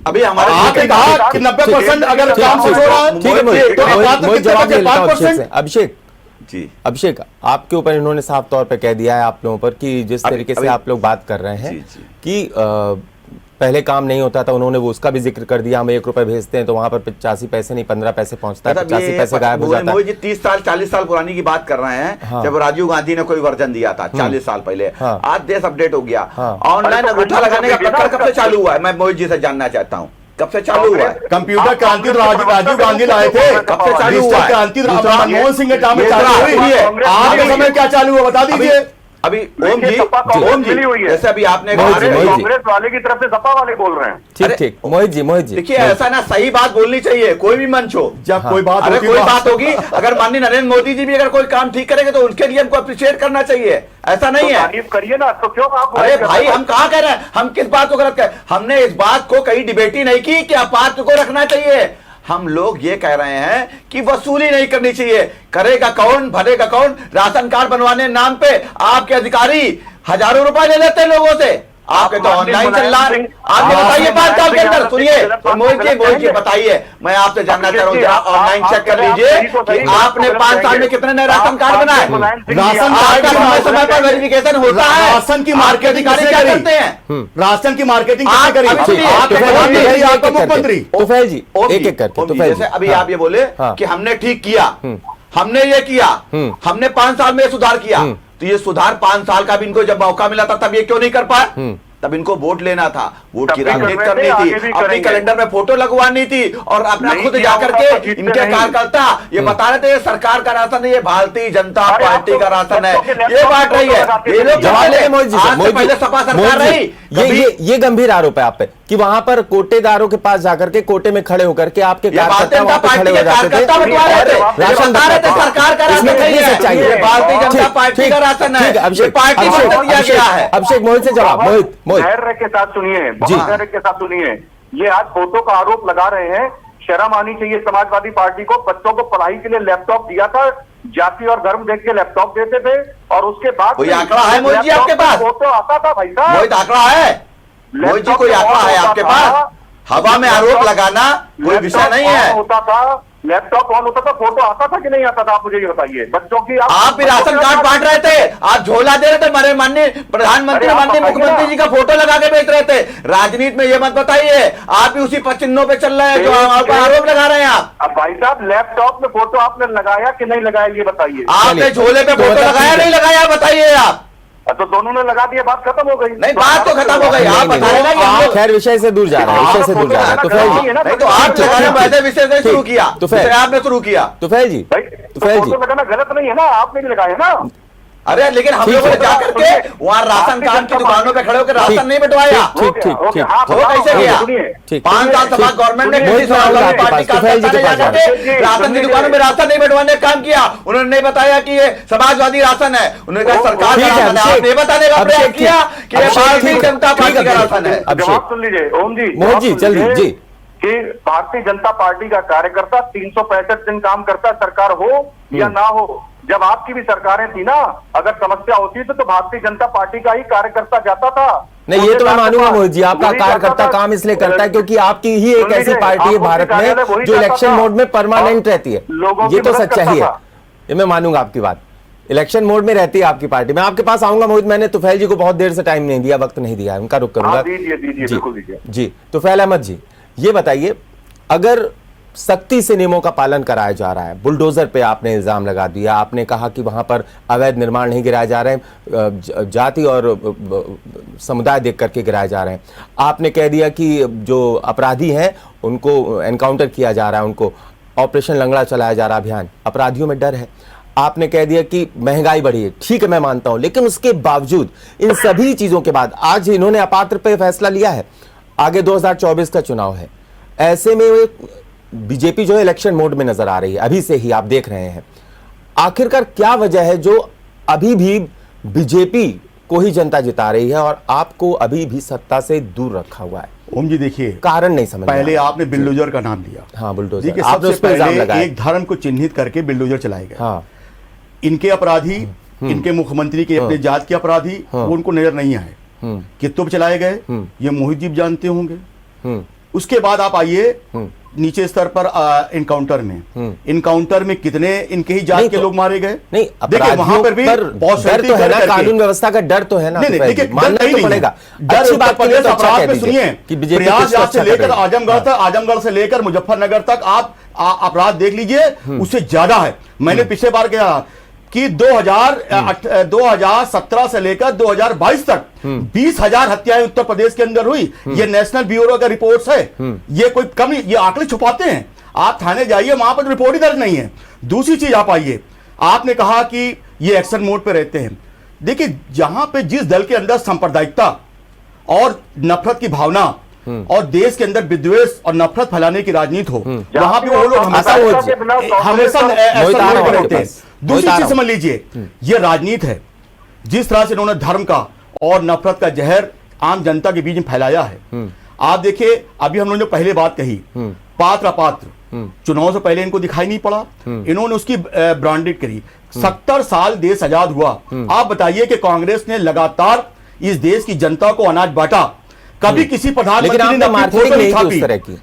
अभी हमारे आपने कहा कि 90% अगर काम सच हो रहा है, ठीक है, तो अपराध तो कितने बचे? 5%। अभिषेक जी, अभिषेक आपके ऊपर इन्होंने साफ तौर पे कह दिया है आप लोगों पर कि जिस तरीके से आप लोग बात कर रहे हैं कि पहले काम नहीं होता था, उन्होंने वो उसका भी जिक्र कर दिया। हम 1 रुपए भेजते हैं तो वहां पर 85 पैसे नहीं 15 पैसे पहुंचता है, 85 पैसे गायब हो जाता है। जी 30 साल 40 साल पुरानी की बात कर रहे हैं। हाँ। जब राजीव गांधी ने कोई वर्जन दिया था 40 साल पहले। हाँ। आज देश अपडेट हो गया। हाँ। ऑनलाइन अंगूठा लगाने का प्रक्रिया कब से चालू हुआ है? मैं मोहित जी से जानना चाहता हूँ, कब से चालू हुआ है? कंप्यूटर क्रांति राजीव गांधी लाए थे। कब से चालू हुआ? क्रांति मनमोहन सिंह के टाइम में चालू हुई है। आपके समय क्या चालू हुआ बता दीजिए। अभी ओम जी जैसे अभी आपने कांग्रेस वाले की तरफ से सपा वाले बोल रहे हैं। ठीक मोहित जी देखिए ऐसा ना, सही बात बोलनी चाहिए, कोई भी मंच हो। जब कोई बात होगी, अगर माननीय नरेंद्र मोदी जी भी अगर कोई काम ठीक करेंगे तो उनके लिए हमको अप्रिशिएट करना चाहिए। ऐसा नहीं है, तारीफ करिए ना, तो क्यों आप? अरे भाई हम कहाँ कह रहे हैं, हम किस बात को गलत कह? हमने इस बात को कहीं डिबेट ही नहीं की कि अपात्र को रखना चाहिए। हम लोग ये कह रहे हैं कि वसूली नहीं करनी चाहिए। करेगा कौन, भरेगा कौन? राशन कार्ड बनवाने नाम पे आपके अधिकारी हजारों रुपए ले लेते हैं लोगों से। आपके तो ऑनलाइन चल रहा है। आप बताइए 5 साल के अंदर, सुनिए मोहित जी बताइए, मैं आपसे जानना चाह रहा हूँ, जरा ऑनलाइन चेक कर लीजिए कि आपने 5 साल में कितने नए राशन कार्ड बनाए। राशन कार्ड का समय पर वेरिफिकेशन होता है। राशन की मार्केटिंग क्या करते हैं? राशन की मार्केटिंग मुख्यमंत्री तुफैल जी एक करके। जैसे अभी आप ये बोले कि हमने ठीक किया, हमने ये किया, हमने 5 साल में सुधार किया, तो ये सुधार 5 साल का भी इनको जब मौका मिला था तब ये क्यों नहीं कर पाए? तब इनको वोट लेना था, वोट की राजनीति करनी थी, अपनी कैलेंडर में फोटो लगवानी थी और अपना खुद जाकर के इनके कार्यकर्ता ये बता रहे थे सरकार का राशन है, ये भारतीय जनता पार्टी का राशन है, ये बात रही है। ये लोग पहले सपा सरकार रही। ये गंभीर आरोप है आप पे कि वहां पर कोटेदारों के पास जाकर के कोटे में खड़े होकर के आपके कार्यकर्ता वहां पे खड़े हो जाते थे, राशन सरकार का राशन नहीं है, भारतीय जनता पार्टी का राशन है, अभिषेक मोहित से जवाब। मोहित धैर्य के साथ सुनिए, धैर्य के साथ सुनिए। ये आज फोटो का आरोप लगा रहे हैं, शर्म आनी चाहिए समाजवादी पार्टी को। बच्चों को पढ़ाई के लिए लैपटॉप दिया था, जाति और धर्म देख के लैपटॉप देते थे और उसके बाद कोई आंकड़ा है मोदी जी आपके पास? फोटो आता था भाई साहब, मोहित आंकड़ा है? मोदी जी कोई आंकड़ा है आपके पास? हवा में आरोप लगाना कोई विषय नहीं है। होता था लैपटॉप ऑन होता था, फोटो आता था कि नहीं आता था? आप मुझे ये बताइए। बच्चों की आप भी राशन कार्ड बांट रहे थे, आप झोला दे रहे थे, हमारे माननीय प्रधानमंत्री माननीय मुख्यमंत्री जी का फोटो लगा के बेच रहे थे। राजनीति में ये मत बताइए, आप भी उसी चिन्हों पे चल रहे हैं जो आरोप लगा रहे हैं आप। अब भाई साहब लैपटॉप में फोटो आपने लगाया कि नहीं लगाया ये बताइए। आपने झोले पे फोटो लगाया नहीं लगाया बताइए आप? तो दोनों ने लगा दिया, बात खत्म हो गई। नहीं बात तो खत्म हो गई, आप बताए ना कि खैर विषय से दूर जा रहे हैं, विषय से दूर जा रहे हैं। तो आप वैसे विषय से शुरू किया, आपने शुरू किया। तुफैल जी लगाना गलत नहीं है ना, आपने भी लगाया ना। अरे लेकिन हम लोगों ने जाकर के वहाँ राशन कार्ड की दुकानों पे खड़े होकर राशन नहीं बंटवाया। ठीक वो कैसे गया? 5 साल सभा गवर्नमेंट ने पार्टी का राशन की दुकानों में राशन नहीं बंटवाने का काम किया। उन्होंने नहीं बताया कि ये समाजवादी राशन है, उन्होंने कहा सरकार का राशन है। आपने बताने का प्रयास किया कि ये भारतीय जनता पार्टी का राशन है। जवाब सुन लीजिए ओम जी, मोहन जी जल्दी जी। कि भारतीय जनता पार्टी का कार्यकर्ता 365 दिन काम करता, सरकार हो या ना हो। जब आपकी भी सरकारें थी ना, अगर समस्या होती तो भारतीय जनता पार्टी का ही कार्यकर्ता जाता था। नहीं ये तो मैं मानूंगा मोहित जी, आपका कार्यकर्ता काम इसलिए करता है क्योंकि आपकी ही एक ऐसी पार्टी है भारत में जो इलेक्शन मोड में परमानेंट रहती है। ये तो सच्चाई है, ये मैं मानूंगा आपकी बात। इलेक्शन मोड में रहती है आपकी पार्टी। मैं आपके पास आऊंगा मोहित, मैंने तुफैल जी को बहुत देर से टाइम नहीं दिया, वक्त नहीं दिया, उनका रुख करूंगा। दीजिए जी तुफैल अहमद जी, ये बताइए अगर सख्ती से नियमों का पालन कराया जा रहा है। बुलडोजर पे आपने इल्जाम लगा दिया, आपने कहा कि वहां पर अवैध निर्माण नहीं गिराए जा रहे हैं, जाति और समुदाय देख करके गिराए जा रहे हैं। आपने कह दिया कि जो अपराधी हैं उनको एनकाउंटर किया जा रहा है, उनको ऑपरेशन लंगड़ा चलाया जा रहा अभियान, अपराधियों में डर है। आपने कह दिया कि महंगाई बढ़ी है, ठीक है मैं मानता हूं, लेकिन उसके बावजूद इन सभी चीजों के बाद आज इन्होंने अपात्र पे फैसला लिया है। आगे 2024 का चुनाव है, ऐसे में बीजेपी जो है इलेक्शन मोड में नजर आ रही है, अभी से ही आप देख रहे हैं। आखिरकार क्या वजह है जो अभी भी बीजेपी को ही जनता जिता रही है और आपको अभी भी सत्ता से दूर रखा हुआ है? ओम जी देखिए, कारण नहीं समझ पहले आपने बुलडोजर का नाम लिया। हाँ, बुलडोजर। देखिए, आपने सबसे उस पर इल्जाम पहले लगाया। एक धर्म को चिन्हित करके बुलडोजर चलाए गए। हाँ, इनके अपराधी, इनके मुख्यमंत्री के अपने जात के अपराधी, वो उनको नजर नहीं आए, कितने चलाए गए ये मोहित जी जानते होंगे। उसके बाद आप आइए नीचे स्तर पर इनकाउंटर में कितने इनके ही जात के लोग मारे गए। नहीं, देखिए वहां पर भी डर तो है ना, कानून व्यवस्था का डर तो है ना। नहीं, देखिए मानना तो पड़ेगा। डर उत्तर प्रदेश अपराध में सुनिए, प्रयागराज से लेकर आजमगढ़ तक, आजमगढ़ से लेकर मुजफ्फरनगर तक आप अपराध देख लीजिए, उससे ज्यादा है। मैंने पिछले बार कहा कि 2017 से लेकर 2022 तक 20,000 हत्याएं उत्तर प्रदेश के अंदर हुई। ये नेशनल ब्यूरो का रिपोर्ट्स है, ये कोई कम, ये आंकड़े छुपाते हैं। आप थाने जाइए, वहां पर रिपोर्ट ही दर्ज नहीं है। दूसरी चीज आप आइए, आपने कहा कि ये एक्शन मोड पे रहते हैं। देखिए, जहां पे जिस दल के अंदर सांप्रदायिकता और नफरत की भावना और देश के अंदर विद्वेष और नफरत फैलाने की राजनीति हो, वहां पे वो लोग हमेशा रहते हैं। दूसरी चीज समझ लीजिए, ये राजनीति है। जिस तरह से इन्होंने धर्म का और नफरत का जहर आम जनता के बीच में फैलाया है। आप देखिए, अभी हम लोगों ने पहले बात कही, पात्र अपात्र, चुनाव से पहले इनको दिखाई नहीं पड़ा, इन्होंने उसकी ब्रांडेड करी। 70 साल देश आजाद हुआ, आप बताइए कि कांग्रेस ने लगातार इस देश की जनता को अनाज बांटा, कभी किसी प्रधानमंत्री ने फोटो नहीं छापी,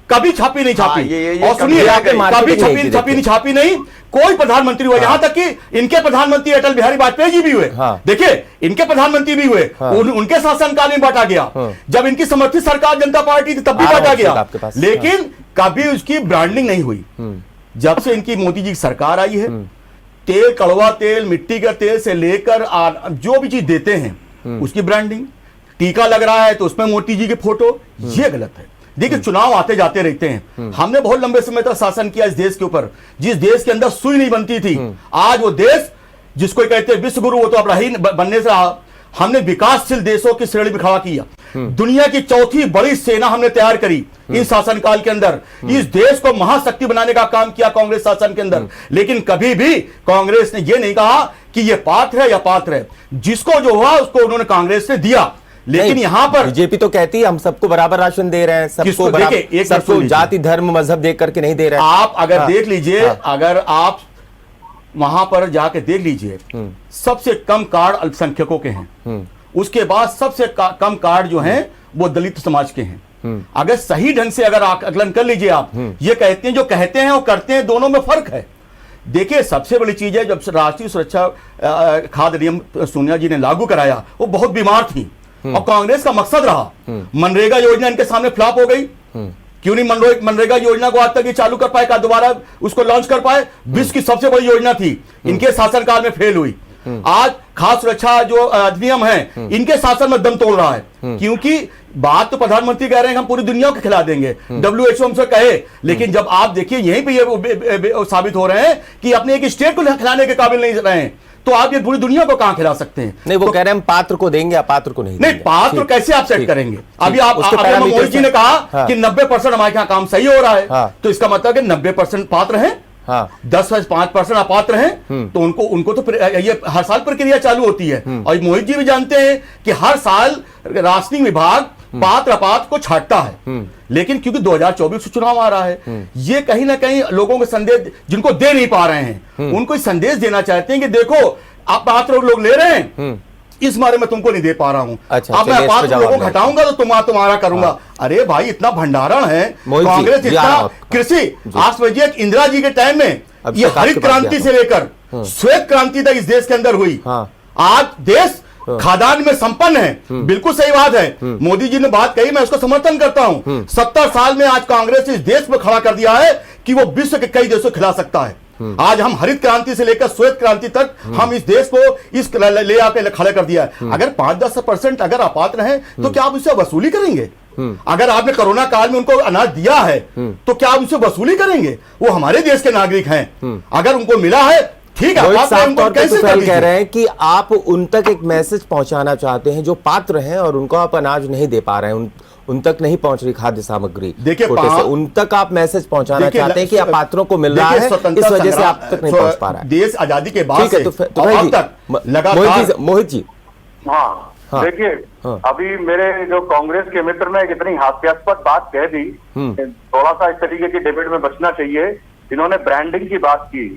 कभी छापी नहीं छापी। और सुनिए, कभी छापी नहीं छापी नहीं, कोई प्रधानमंत्री हुआ, यहां तक कि इनके प्रधानमंत्री अटल बिहारी वाजपेयी जी भी हुए। देखिए, इनके प्रधानमंत्री भी हुए, उनके शासनकाल में बांटा गया। जब इनकी समर्थित सरकार जनता पार्टी थी तब भी बांटा गया, लेकिन कभी उसकी ब्रांडिंग नहीं हुई। जब से इनकी मोदी जी की सरकार आई है, तेल, कड़वा तेल, मिट्टी का तेल से लेकर जो भी चीज देते हैं उसकी ब्रांडिंग, टीका लग रहा है तो उसमें मोदी जी के फोटो, ये गलत है। देखिए, चुनाव आते जाते रहते हैं। हमने बहुत लंबे समय तक शासन किया इस देश के ऊपर, जिस देश के अंदर सुई नहीं बनती थी, आज वो देश जिसको कहते हैं विश्व गुरु, वो तो अब रही बनने से रहा। हमने विकासशील देशों की श्रेणी में खड़ा किया, दुनिया की चौथी बड़ी सेना हमने तैयार करी इस शासनकाल के अंदर। इस देश को महाशक्ति बनाने का काम किया कांग्रेस शासन के अंदर। लेकिन कभी भी कांग्रेस ने यह नहीं कहा कि यह पात्र है या पात्र है, जिसको जो हुआ उसको उन्होंने कांग्रेस ने दिया। लेकिन यहां पर बीजेपी तो कहती है हम सबको बराबर राशन दे रहे हैं, सबको बराबर, सबको जाति धर्म मजहब देख करके नहीं दे रहे हैं। आप अगर देख लीजिए, अगर आप वहां पर जाके देख लीजिए, सबसे कम कार्ड अल्पसंख्यकों के हैं, उसके बाद सबसे कम कार्ड जो हैं वो दलित समाज के हैं। अगर सही ढंग से अगर आकलन कर लीजिए, आप ये कहते हैं, जो कहते हैं और करते हैं, दोनों में फर्क है। देखिए, सबसे बड़ी चीज है, जब राष्ट्रीय सुरक्षा खाद्य नियम सोनिया जी ने लागू कराया, वो बहुत बीमार थी और कांग्रेस का मकसद रहा। मनरेगा योजना इनके सामने फ्लॉप हो गई। क्यों नहीं मनरेगा योजना को आज तक ये चालू कर पाए, का दोबारा उसको लॉन्च कर पाए? विश्व की सबसे बड़ी योजना थी, इनके शासनकाल में फेल हुई। आज खाद्य सुरक्षा जो अधिनियम है, इनके शासन में दम तोड़ रहा है। क्योंकि बात तो प्रधानमंत्री कह रहे हैं हम पूरी दुनिया को खिला देंगे, WHO हमसे कहे, लेकिन जब आप देखिए यहीं पे ये साबित हो रहे हैं कि अपने एक स्टेट को खिलाने के काबिल नहीं रहे हैं, तो आप ये पूरी दुनिया को कहां खिला सकते हैं? नहीं, वो कह रहे हैं हम पात्र को देंगे, अपात्र को नहीं। नहीं, पात्र कैसे आप सेट करेंगे? अभी आप मोदी जी ने कहा कि 90% हमारे यहाँ काम सही हो रहा है, तो इसका मतलब है 90% पात्र हैं, 10-5% अपात्र हैं, तो उनको तो ये हर साल प्रक्रिया चालू होती है। और मोहित जी भी जानते हैं कि हर साल राशनिंग विभाग पात्र अपात्र को छांटता है। लेकिन क्योंकि 2024 चुनाव आ रहा है, ये कहीं ना कहीं लोगों को संदेश जिनको दे नहीं पा रहे हैं, उनको संदेश देना चाहते हैं कि देखो आप पात्र लोग ले रहे हैं, इस बारे में तुमको नहीं दे पा रहा हूं। अब मैं पात्र लोगों को हटाऊंगा तो तुम्हारा करूंगा। अरे भाई, इतना भंडारण है कांग्रेस, इतना कृषि। आज समझिए इंदिरा जी के टाइम में ये हरित क्रांति से लेकर श्वेत क्रांति तक इस देश के अंदर हुई। आज देश खादान में संपन्न है। बिल्कुल सही बात है, मोदी जी ने बात कही, मैं उसको समर्थन करता हूं। 70 साल में आज कांग्रेस इस देश में खड़ा कर दिया है कि वो विश्व के कई देशों खिला सकता है। आज हम हरित क्रांति से लेकर श्वेत क्रांति तक हम इस देश को इस ले आके खड़ा कर दिया है। अगर 5-10% अगर अपात्र हैं तो क्या आप उससे वसूली करेंगे? अगर आपने कोरोना काल में उनको अनाज दिया है तो क्या आप उससे वसूली करेंगे? वो हमारे देश के नागरिक हैं, अगर उनको मिला है ठीक है। आप साफ तौर पे तुफैल कह रहे हैं कि आप उन तक एक मैसेज पहुंचाना चाहते हैं जो पात्र हैं और उनको आप अनाज नहीं दे पा रहे हैं, उन तक नहीं पहुंच रही खाद्य सामग्री। देखिए उन तक आप मैसेज पहुंचाना चाहते हैं कि आप पात्रों को मिल रहा है, इस वजह से आप तक नहीं पहुंच पा रहा है। देश आजादी के बाद से अब तक लगातार। मोहित जी, हाँ, हाँ, देखिए अभी मेरे जो कांग्रेस के मित्र ने इतनी हास्यास्पद बात कह दी, थोड़ा सा इस तरीके की डिबेट में बचना चाहिए। इन्होंने ब्रांडिंग की बात की।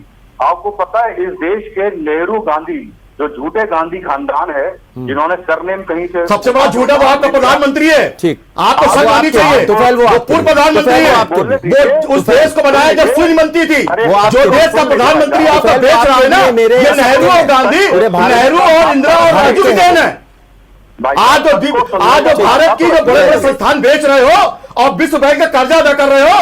आपको पता है इस देश के नेहरू गांधी जो झूठे गांधी खानदान है, जिन्होंने सरनेम कहीं से, सबसे बड़ा झूठा वो आपका प्रधानमंत्री है। ठीक, आपको शर्म चाहिए। वो पूर्व प्रधानमंत्री है, उस देश को बनाया जब सूर्य मंत्री थी। जो देश का प्रधानमंत्री आपका बेच रहा है ना, ये नेहरू और गांधी, नेहरू और इंदिरा और राजीव की देन है। आज जो भारत की जो बड़े बड़े संस्थान बेच रहे हो और विश्व बैंक का कर्जा अदा कर रहे हो,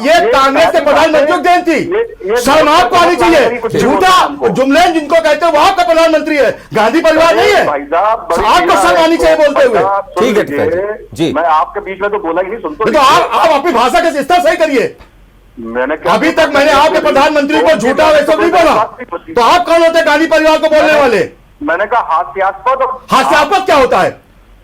ये कांग्रेस के प्रधानमंत्री की देन थी। शर्म आपको आनी चाहिए। झूठा जुमलेन जिनको कहते हैं वो आपका प्रधानमंत्री है, गांधी परिवार नहीं है। आपको शर्म आनी चाहिए बोलते हुए। ठीक है जी, मैं आपके बीच में तो बोला ही नहीं, सुनते तो आप अपनी भाषा के इस्तेमाल सही करिए। मैंने अभी तक मैंने आपके प्रधानमंत्री को झूठा वैसे नहीं बोला, तो आप कौन होते गांधी परिवार को बोलने वाले? मैंने कहा हास्यास्पद। हास्यास्पद क्या होता है?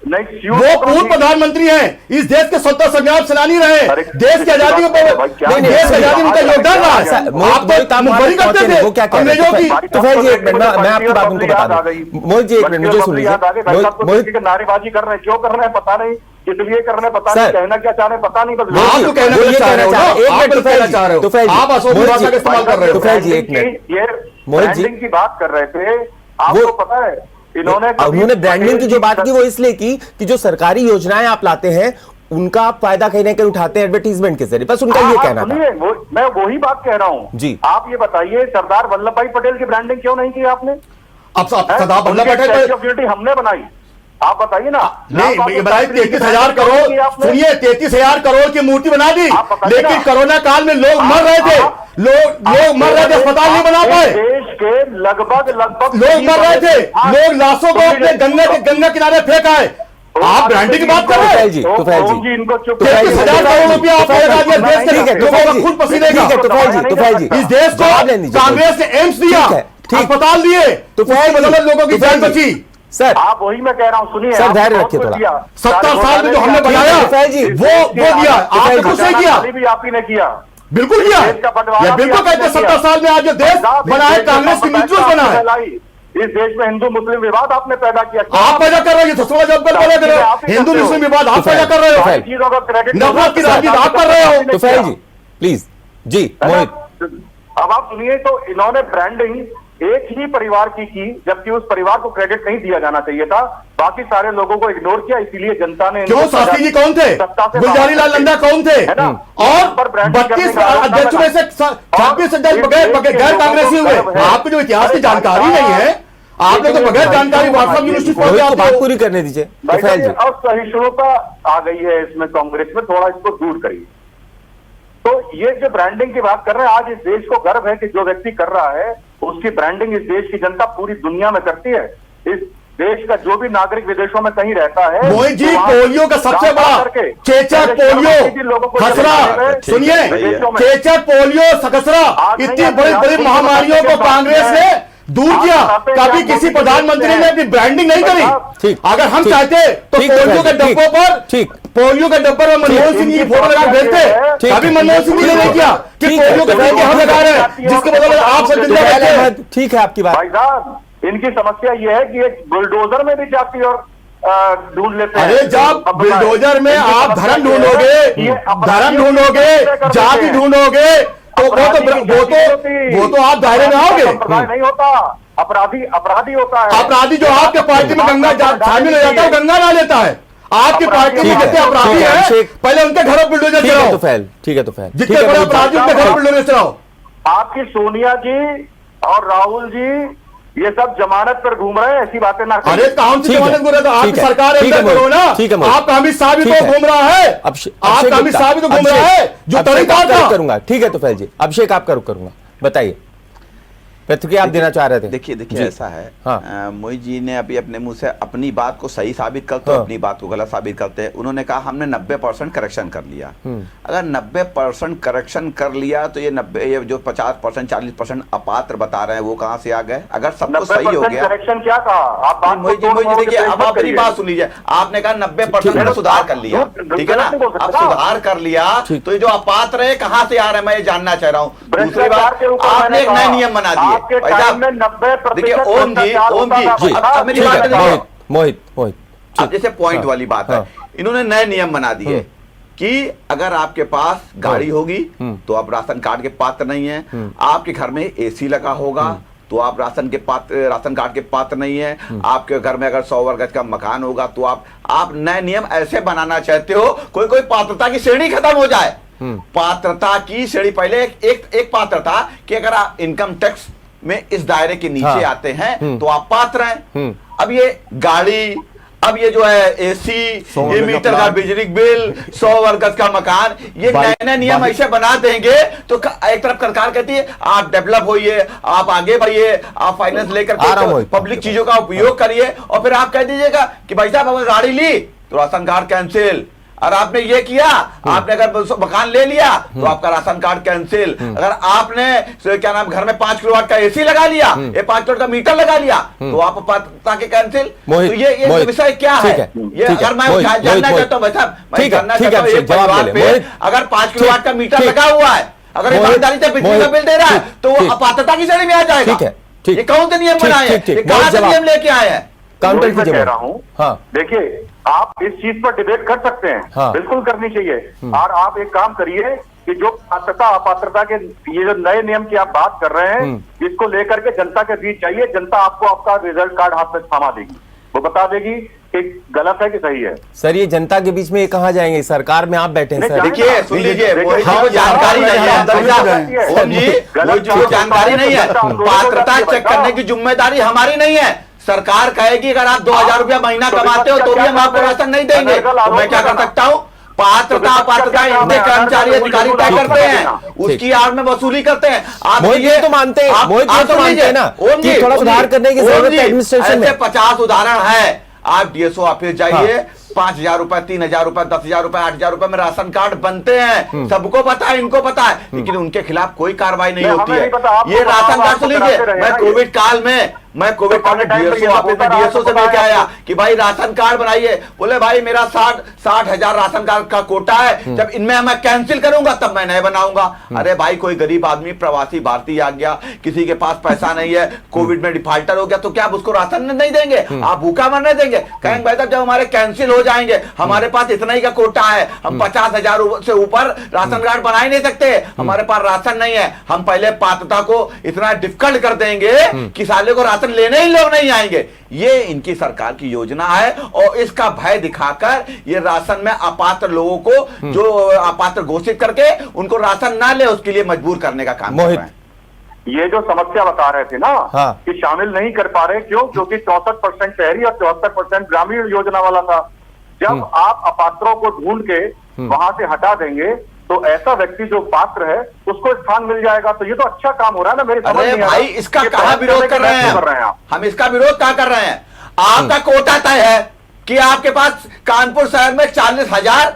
नहीं, वो पूर्व प्रधानमंत्री हैं, इस देश के स्वतंत्रता संग्राम सेनानी रहे, देश की आजादी में देश की आजादी में उनका योगदान रहा है। आप मुखबरी करते थे वो क्या कह रहे हैं? तो फिर जी एक मिनट, मैं आपकी बात उनको बता दूं। मोहित जी एक मिनट मुझे सुन लीजिए। मोहित नारेबाजी कर रहे हैं, क्यों कर रहे हैं पता नहीं, इसलिए कर रहे हैं पता नहीं, कहना क्या चाह रहे हैं पता नहीं, बस आप तो कहना चाह रहे हो, आप असोफी भाषा का इस्तेमाल कर रहे हो। तुफैल जी एक मिनट, ये ब्रांडिंग की बात कर रहे थे, आपको पता है उन्होंने ब्रांडिंग की जो बात की वो इसलिए की कि जो सरकारी योजनाएं आप लाते हैं उनका आप फायदा कहीं ना कहीं उठाते हैं एडवर्टीजमेंट के जरिए, बस उनका ये कहना था। मैं वही बात कह रहा हूँ जी। आप ये बताइए सरदार वल्लभ भाई पटेल की ब्रांडिंग क्यों नहीं की आपने? अब सरदार वल्लभ भाई पटेल हमने बनाई, आप बताइए ना। नहीं बनाई 33,000 करोड़, सुनिए 33,000 करोड़ की मूर्ति बना दी, लेकिन कोरोना काल में लोग मर रहे थे, लोग मर रहे थे, अस्पताल नहीं बना पाए, देश के लगभग लोग मर रहे थे, लोग लाशों को अपने गंगा किनारे फेंका है। आप ब्रांडिंग की बात कर रहे हैं? इनको 33,000 करोड़ रुपया आपने लगा दिया देश के लोगों का खून पसीने का। इस देश को कांग्रेस ने एम्स दिया, अस्पताल दिए, तो लोगों की जान बची। सर आप वही मैं कह रहा हूँ, सुनिए सर धैर्य रखिए थोड़ा। 70 साल में जो हमने बनाया वो दिया, आपने कुछ नहीं किया, भी आप ही ने किया, बिल्कुल किया। ये बिल्कुल कहते 70 साल में आज जो देश बना है कांग्रेस की नीति बना है। इस देश में हिंदू मुस्लिम विवाद आपने पैदा किया, आप पैदा कर रहे हो। हिंदू मुस्लिम विवाद आप पैदा कर रहे हो, चीजों का क्रेडिट नफरत की राजनीति आप कर रहे हो। तुफैल जी प्लीज जी। मोहित अब आप सुनिए, तो इन्होंने ब्रांडिंग एक ही परिवार की जबकि उस परिवार को क्रेडिट नहीं दिया जाना चाहिए था, बाकी सारे लोगों को इग्नोर किया, इसीलिए जनता ने। क्यों? शास्त्री जी कौन थे? गुलजारी लाल नंदा कौन थे? और 32 अध्यक्ष में से 26 अध्यक्ष गैर कांग्रेसी हुए। आपको जो इतिहास की जानकारी नहीं है, आपने तो बगैर जानकारी व्हाट्सएप यूनिवर्सिटी बात पूरी करने दीजिए। अब सहिष्णुता आ गई है इसमें कांग्रेस में, थोड़ा इसको दूर करिए। तो ये जो ब्रांडिंग की बात कर रहे हैं, आज इस देश को गर्व है कि जो व्यक्ति कर रहा है उसकी ब्रांडिंग इस देश की जनता पूरी दुनिया में करती है। इस देश का जो भी नागरिक विदेशों में कहीं रहता है, मोहित जी पोलियो का सबसे बड़ा चेचक, पोलियो, खसरा, सुनिए चेचक, पोलियो, खसरा, इतनी बड़ी बड़ी महामारियों को कांग्रेस ने दूर किया। कभी किसी प्रधानमंत्री ने अपनी ब्रांडिंग नहीं करी। अगर हम चाहते तो पोलियो के डब्बों पर, पोलियो के डब्बे में मनमोहन सिंह की फोटो लगा भेजते। कभी मनमोहन सिंह जी ने नहीं किया कि पोलियो के डब्बे हम लगा रहे हैं, जिसके बदले आप सब जिंदा रहते हैं। ठीक है आपकी बात। भाई साहब इनकी समस्या यह है कि एक बुलडोजर में भी जाती और ढूंढ लेते हैं। अरे जब बुलडोजर में आप धर्म ढूंढोगे, जाति ढूंढोगे, तो वो तो आप दायरे में आओगे। नहीं होता, अपराधी होता है। अपराधी जो आपके पार्टी में गंगा शामिल हो जाता है, गंगा ना लेता है। आपकी पार्टी में जितने अपराधी हैं, पहले उनके घरों बुलडोजर चलाओ। ठीक है तुफैल, जितने बड़े अपराधी उनके घरों बुलडोजर चलाओ। आपकी सोनिया जी और राहुल जी ये सब जमानत पर घूम रहे हैं, ऐसी बातें ना करें। अरे काम से ठीक है, जमानत बोल रहे तो आपकी ठीक है, सरकार ठीक है, अंदर करो ना। ठीक है, मोहित। आपका अमित शाह भी ठीक तो है। घूम रहा है, अभिषेक आपका अमित गुप्ता, शाह भी तो घूम रहा है जो अभिषेक तरीका आपका रुख था। करूंगा। ठीक है तुफैल जी, अभिषेक आपका रुख करूंगा, बताइए प्रतिक्रिया आप देना चाह रहे थे। देखिए जी। ऐसा है, हाँ। मोहित जी ने अभी अपने मुंह से अपनी बात को सही साबित करते हाँ। अपनी बात को गलत साबित करते हैं। उन्होंने कहा हमने 90% करेक्शन कर लिया। अगर 90% करेक्शन कर लिया तो ये 90 ये जो 50% 40% अपात्र बता रहे हैं वो कहां से आ गए? अगर सब कुछ सही हो गया। करेक्शन क्या कहा आप? बात मोहित जी देखिए, अब आप मेरी बात सुन लीजिए। आपने कहा 90% मैंने सुधार कर लिया, ठीक है ना? अब सुधार कर लिया तो ये जो अपात्र है कहां से आ रहे हैं मैं ये जानना चाह रहा हूँ। दूसरी बात, आपने एक नए नियम बना दिए। देखिए ओम जी अब मेरी बात है, मोहित अब जैसे पॉइंट वाली बात है, इन्होंने नए नियम बना दिए कि अगर आपके पास गाड़ी होगी तो आप राशन कार्ड के पात्र नहीं है, आपके घर में एसी लगा होगा तो आप राशन कार्ड के पात्र नहीं है, आपके घर में अगर 100 वर्ग गज का मकान होगा तो आप नए नियम ऐसे बनाना चाहते हो कोई पात्रता की श्रेणी खत्म हो जाए। पात्रता की श्रेणी पहले एक पात्र था कि अगर आप इनकम टैक्स में इस दायरे के नीचे आते हैं तो आप पात्र हैं। अब ये गाड़ी, अब ये जो है एसी, ये मीटर का बिजली बिल, 100 वर्ग गज का मकान, ये नए नियम ऐसे बना देंगे तो एक तरफ सरकार कहती है आप डेवलप होइए, आप आगे बढ़िए, आप फाइनेंस लेकर के पब्लिक चीजों का उपयोग करिए, और फिर आप कह दीजिएगा कि भाई साहब अगर गाड़ी ली तो राशन कार्ड कैंसिल, और आपने ये किया, आपने अगर मकान ले लिया तो आपका राशन कार्ड कैंसिल, अगर आपने क्या नाम घर में 5 किलोवाट का एसी लगा लिया, ये 5 किलोवाट का मीटर लगा लिया तो आप पात्रता के कैंसिल। तो ये विषय क्या है? ये अगर मैं जानना चाहता हूँ भाई साहब, मैं जानना चाहता हूँ एक परिवार पे अगर 5 किलोवाट का मीटर लगा हुआ है, अगर ईमानदारी से बिजली का बिल दे रहा है तो वो अपात्रता की श्रेणी में आ जाएगा। ये कौन से नियम बनाए हैं? कहां से नियम लेके आए हैं? काउंटर मैं कह रहा हूँ, हाँ। देखिए आप इस चीज पर डिबेट कर सकते हैं, हाँ। बिल्कुल करनी चाहिए। और आप एक काम करिए कि जो पात्रता अपात्रता के ये जो नए नियम की आप बात कर रहे हैं, इसको लेकर के जनता के बीच जाइए, जनता आपको आपका रिजल्ट कार्ड हाथ में थमा देगी, वो बता देगी कि गलत है कि सही है। सर ये जनता के बीच में ये कहाँ जाएंगे? सरकार में आप बैठे हैं सर। देखिए सुन लीजिए, जानकारी नहीं है ओम जी, जानकारी नहीं है, पात्रता चेक करने की जिम्मेदारी हमारी नहीं है। सरकार कहेगी अगर आप 2000 रुपया महीना कमाते हो तो भी हम आपको राशन नहीं देंगे, तो मैं क्या कर सकता हूँ? पात्रता इनके कर्मचारी अधिकारी तय करते हैं, उसकी आड़ में वसूली करते हैं। आप ये तो मानते हैं, मोहित ये तो मानते हैं ना कि थोड़ा सुधार करने की जरूरत है एडमिनिस्ट्रेशन में। 50 उदाहरण है, आप डीएसओ ऑफिस जाइए, 5000 रुपए, 3000 रुपए, 10,000 रुपए, 8,000 रुपए में राशन कार्ड बनते हैं, सबको पता है, इनको पता है, लेकिन उनके खिलाफ कोई कार्रवाई नहीं होती है। ये राशन कार्ड सुन लीजिए, मैं कोविड काल में डीएसओ ऑफिस में डीएसओ से मिलकर आया कि भाई राशन कार्ड बनाइए, बोले भाई मेरा 60,000 राशन कार्ड का कोटा है, जब इनमें मैं कैंसिल करूंगा तब मैं नए बनाऊंगा। अरे भाई कोई गरीब आदमी प्रवासी भारतीय आ गया, किसी के पास पैसा नहीं है, कोविड में डिफॉल्टर हो गया, तो क्या आप उसको राशन नहीं देंगे? आप भूखा मरने देंगे? कहेंगे भाई साहब जब हमारे कैंसिल हो जाएंगे, हमारे पास इतना ही का कोटा है, हम 50,000 से ऊपर राशन कार्ड बना ही नहीं सकते, हमारे पास राशन नहीं है, हम पहले पात्रता को इतना डिफिकल्ट कर देंगे कि साले को राशन लेने ही लोग नहीं आएंगे। ये इनकी सरकार की योजना है, और इसका भय दिखाकर ये राशन में अपात्र लोगों को जो अपात्र घोषित करके उनको राशन ना ले उसके लिए मजबूर करने का काम कर रहे हैं। ये जो समस्या बता रहे थे ना, हाँ। कि शामिल नहीं कर पा रहे, क्यों? क्योंकि 64% शहरी और 74% ग्रामीण योजना वाला था। जब आप अपात्रों को ढूंढ के वहां से हटा देंगे तो ऐसा व्यक्ति जो पात्र है उसको स्थान मिल जाएगा, तो ये तो अच्छा काम हो रहा है ना। मेरे समझ नहीं भाई इसका कहां विरोध कर रहे हैं? हम इसका विरोध क्या कर रहे हैं? आपका कोटा तय है कि आपके पास कानपुर शहर में 40,000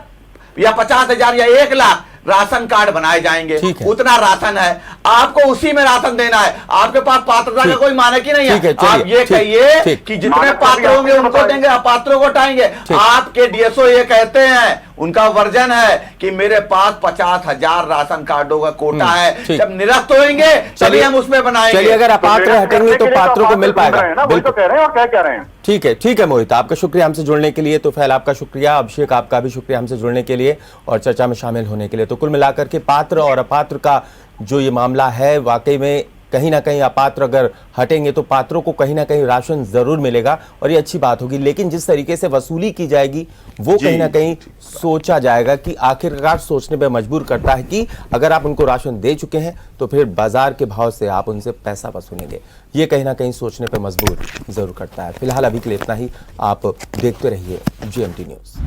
या 50,000 या 1 लाख राशन कार्ड बनाए जाएंगे, उतना राशन है, आपको उसी में राशन देना है, आपके पास पात्रता का कोई मानक ही नहीं है। आप ये कहिए कि जितने पात्र होंगे उनको देंगे, अपात्रों को हटाएंगे। आपके डीएसओ ये कहते हैं, उनका वर्जन है कि मेरे पास 50,000 राशन कार्डों का कोटा है, जब निरस्त होंगे तभी हम उसमें बनाएंगे। चलिए अगर अपात्र हटेंगे तो पात्रों को मिल पाएगा। बिल्कुल कह रहे हैं, और क्या कह रहे हैं? ठीक है मोहित, आपका शुक्रिया हमसे जुड़ने के लिए। तो फैल आपका शुक्रिया, अभिषेक आपका भी शुक्रिया हमसे जुड़ने के लिए और चर्चा में शामिल होने के लिए। तो कुल मिलाकर के पात्र और अपात्र का जो ये मामला है वाकई में कहीं ना कहीं अपात्र अगर हटेंगे तो पात्रों को कहीं ना कहीं राशन जरूर मिलेगा और ये अच्छी बात होगी। लेकिन जिस तरीके से वसूली की जाएगी वो कहीं ना कहीं सोचा जाएगा कि आखिरकार सोचने पे मजबूर करता है कि अगर आप उनको राशन दे चुके हैं तो फिर बाजार के भाव से आप उनसे पैसा वसूलेंगे। ये कहीं ना कहीं सोचने पे मजबूर जरूर करता है। फिलहाल अभी के लिए इतना ही। आप देखते रहिए GMT न्यूज।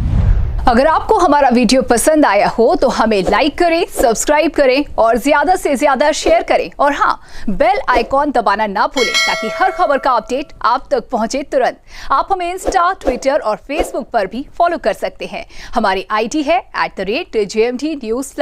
अगर आपको हमारा वीडियो पसंद आया हो तो हमें लाइक करें, सब्सक्राइब करें और ज्यादा से ज्यादा शेयर करें और हाँ, बेल आइकॉन दबाना ना भूलें ताकि हर खबर का अपडेट आप तक पहुंचे तुरंत। आप हमें इंस्टा, ट्विटर और फेसबुक पर भी फॉलो कर सकते हैं। हमारी ID है @GMT News।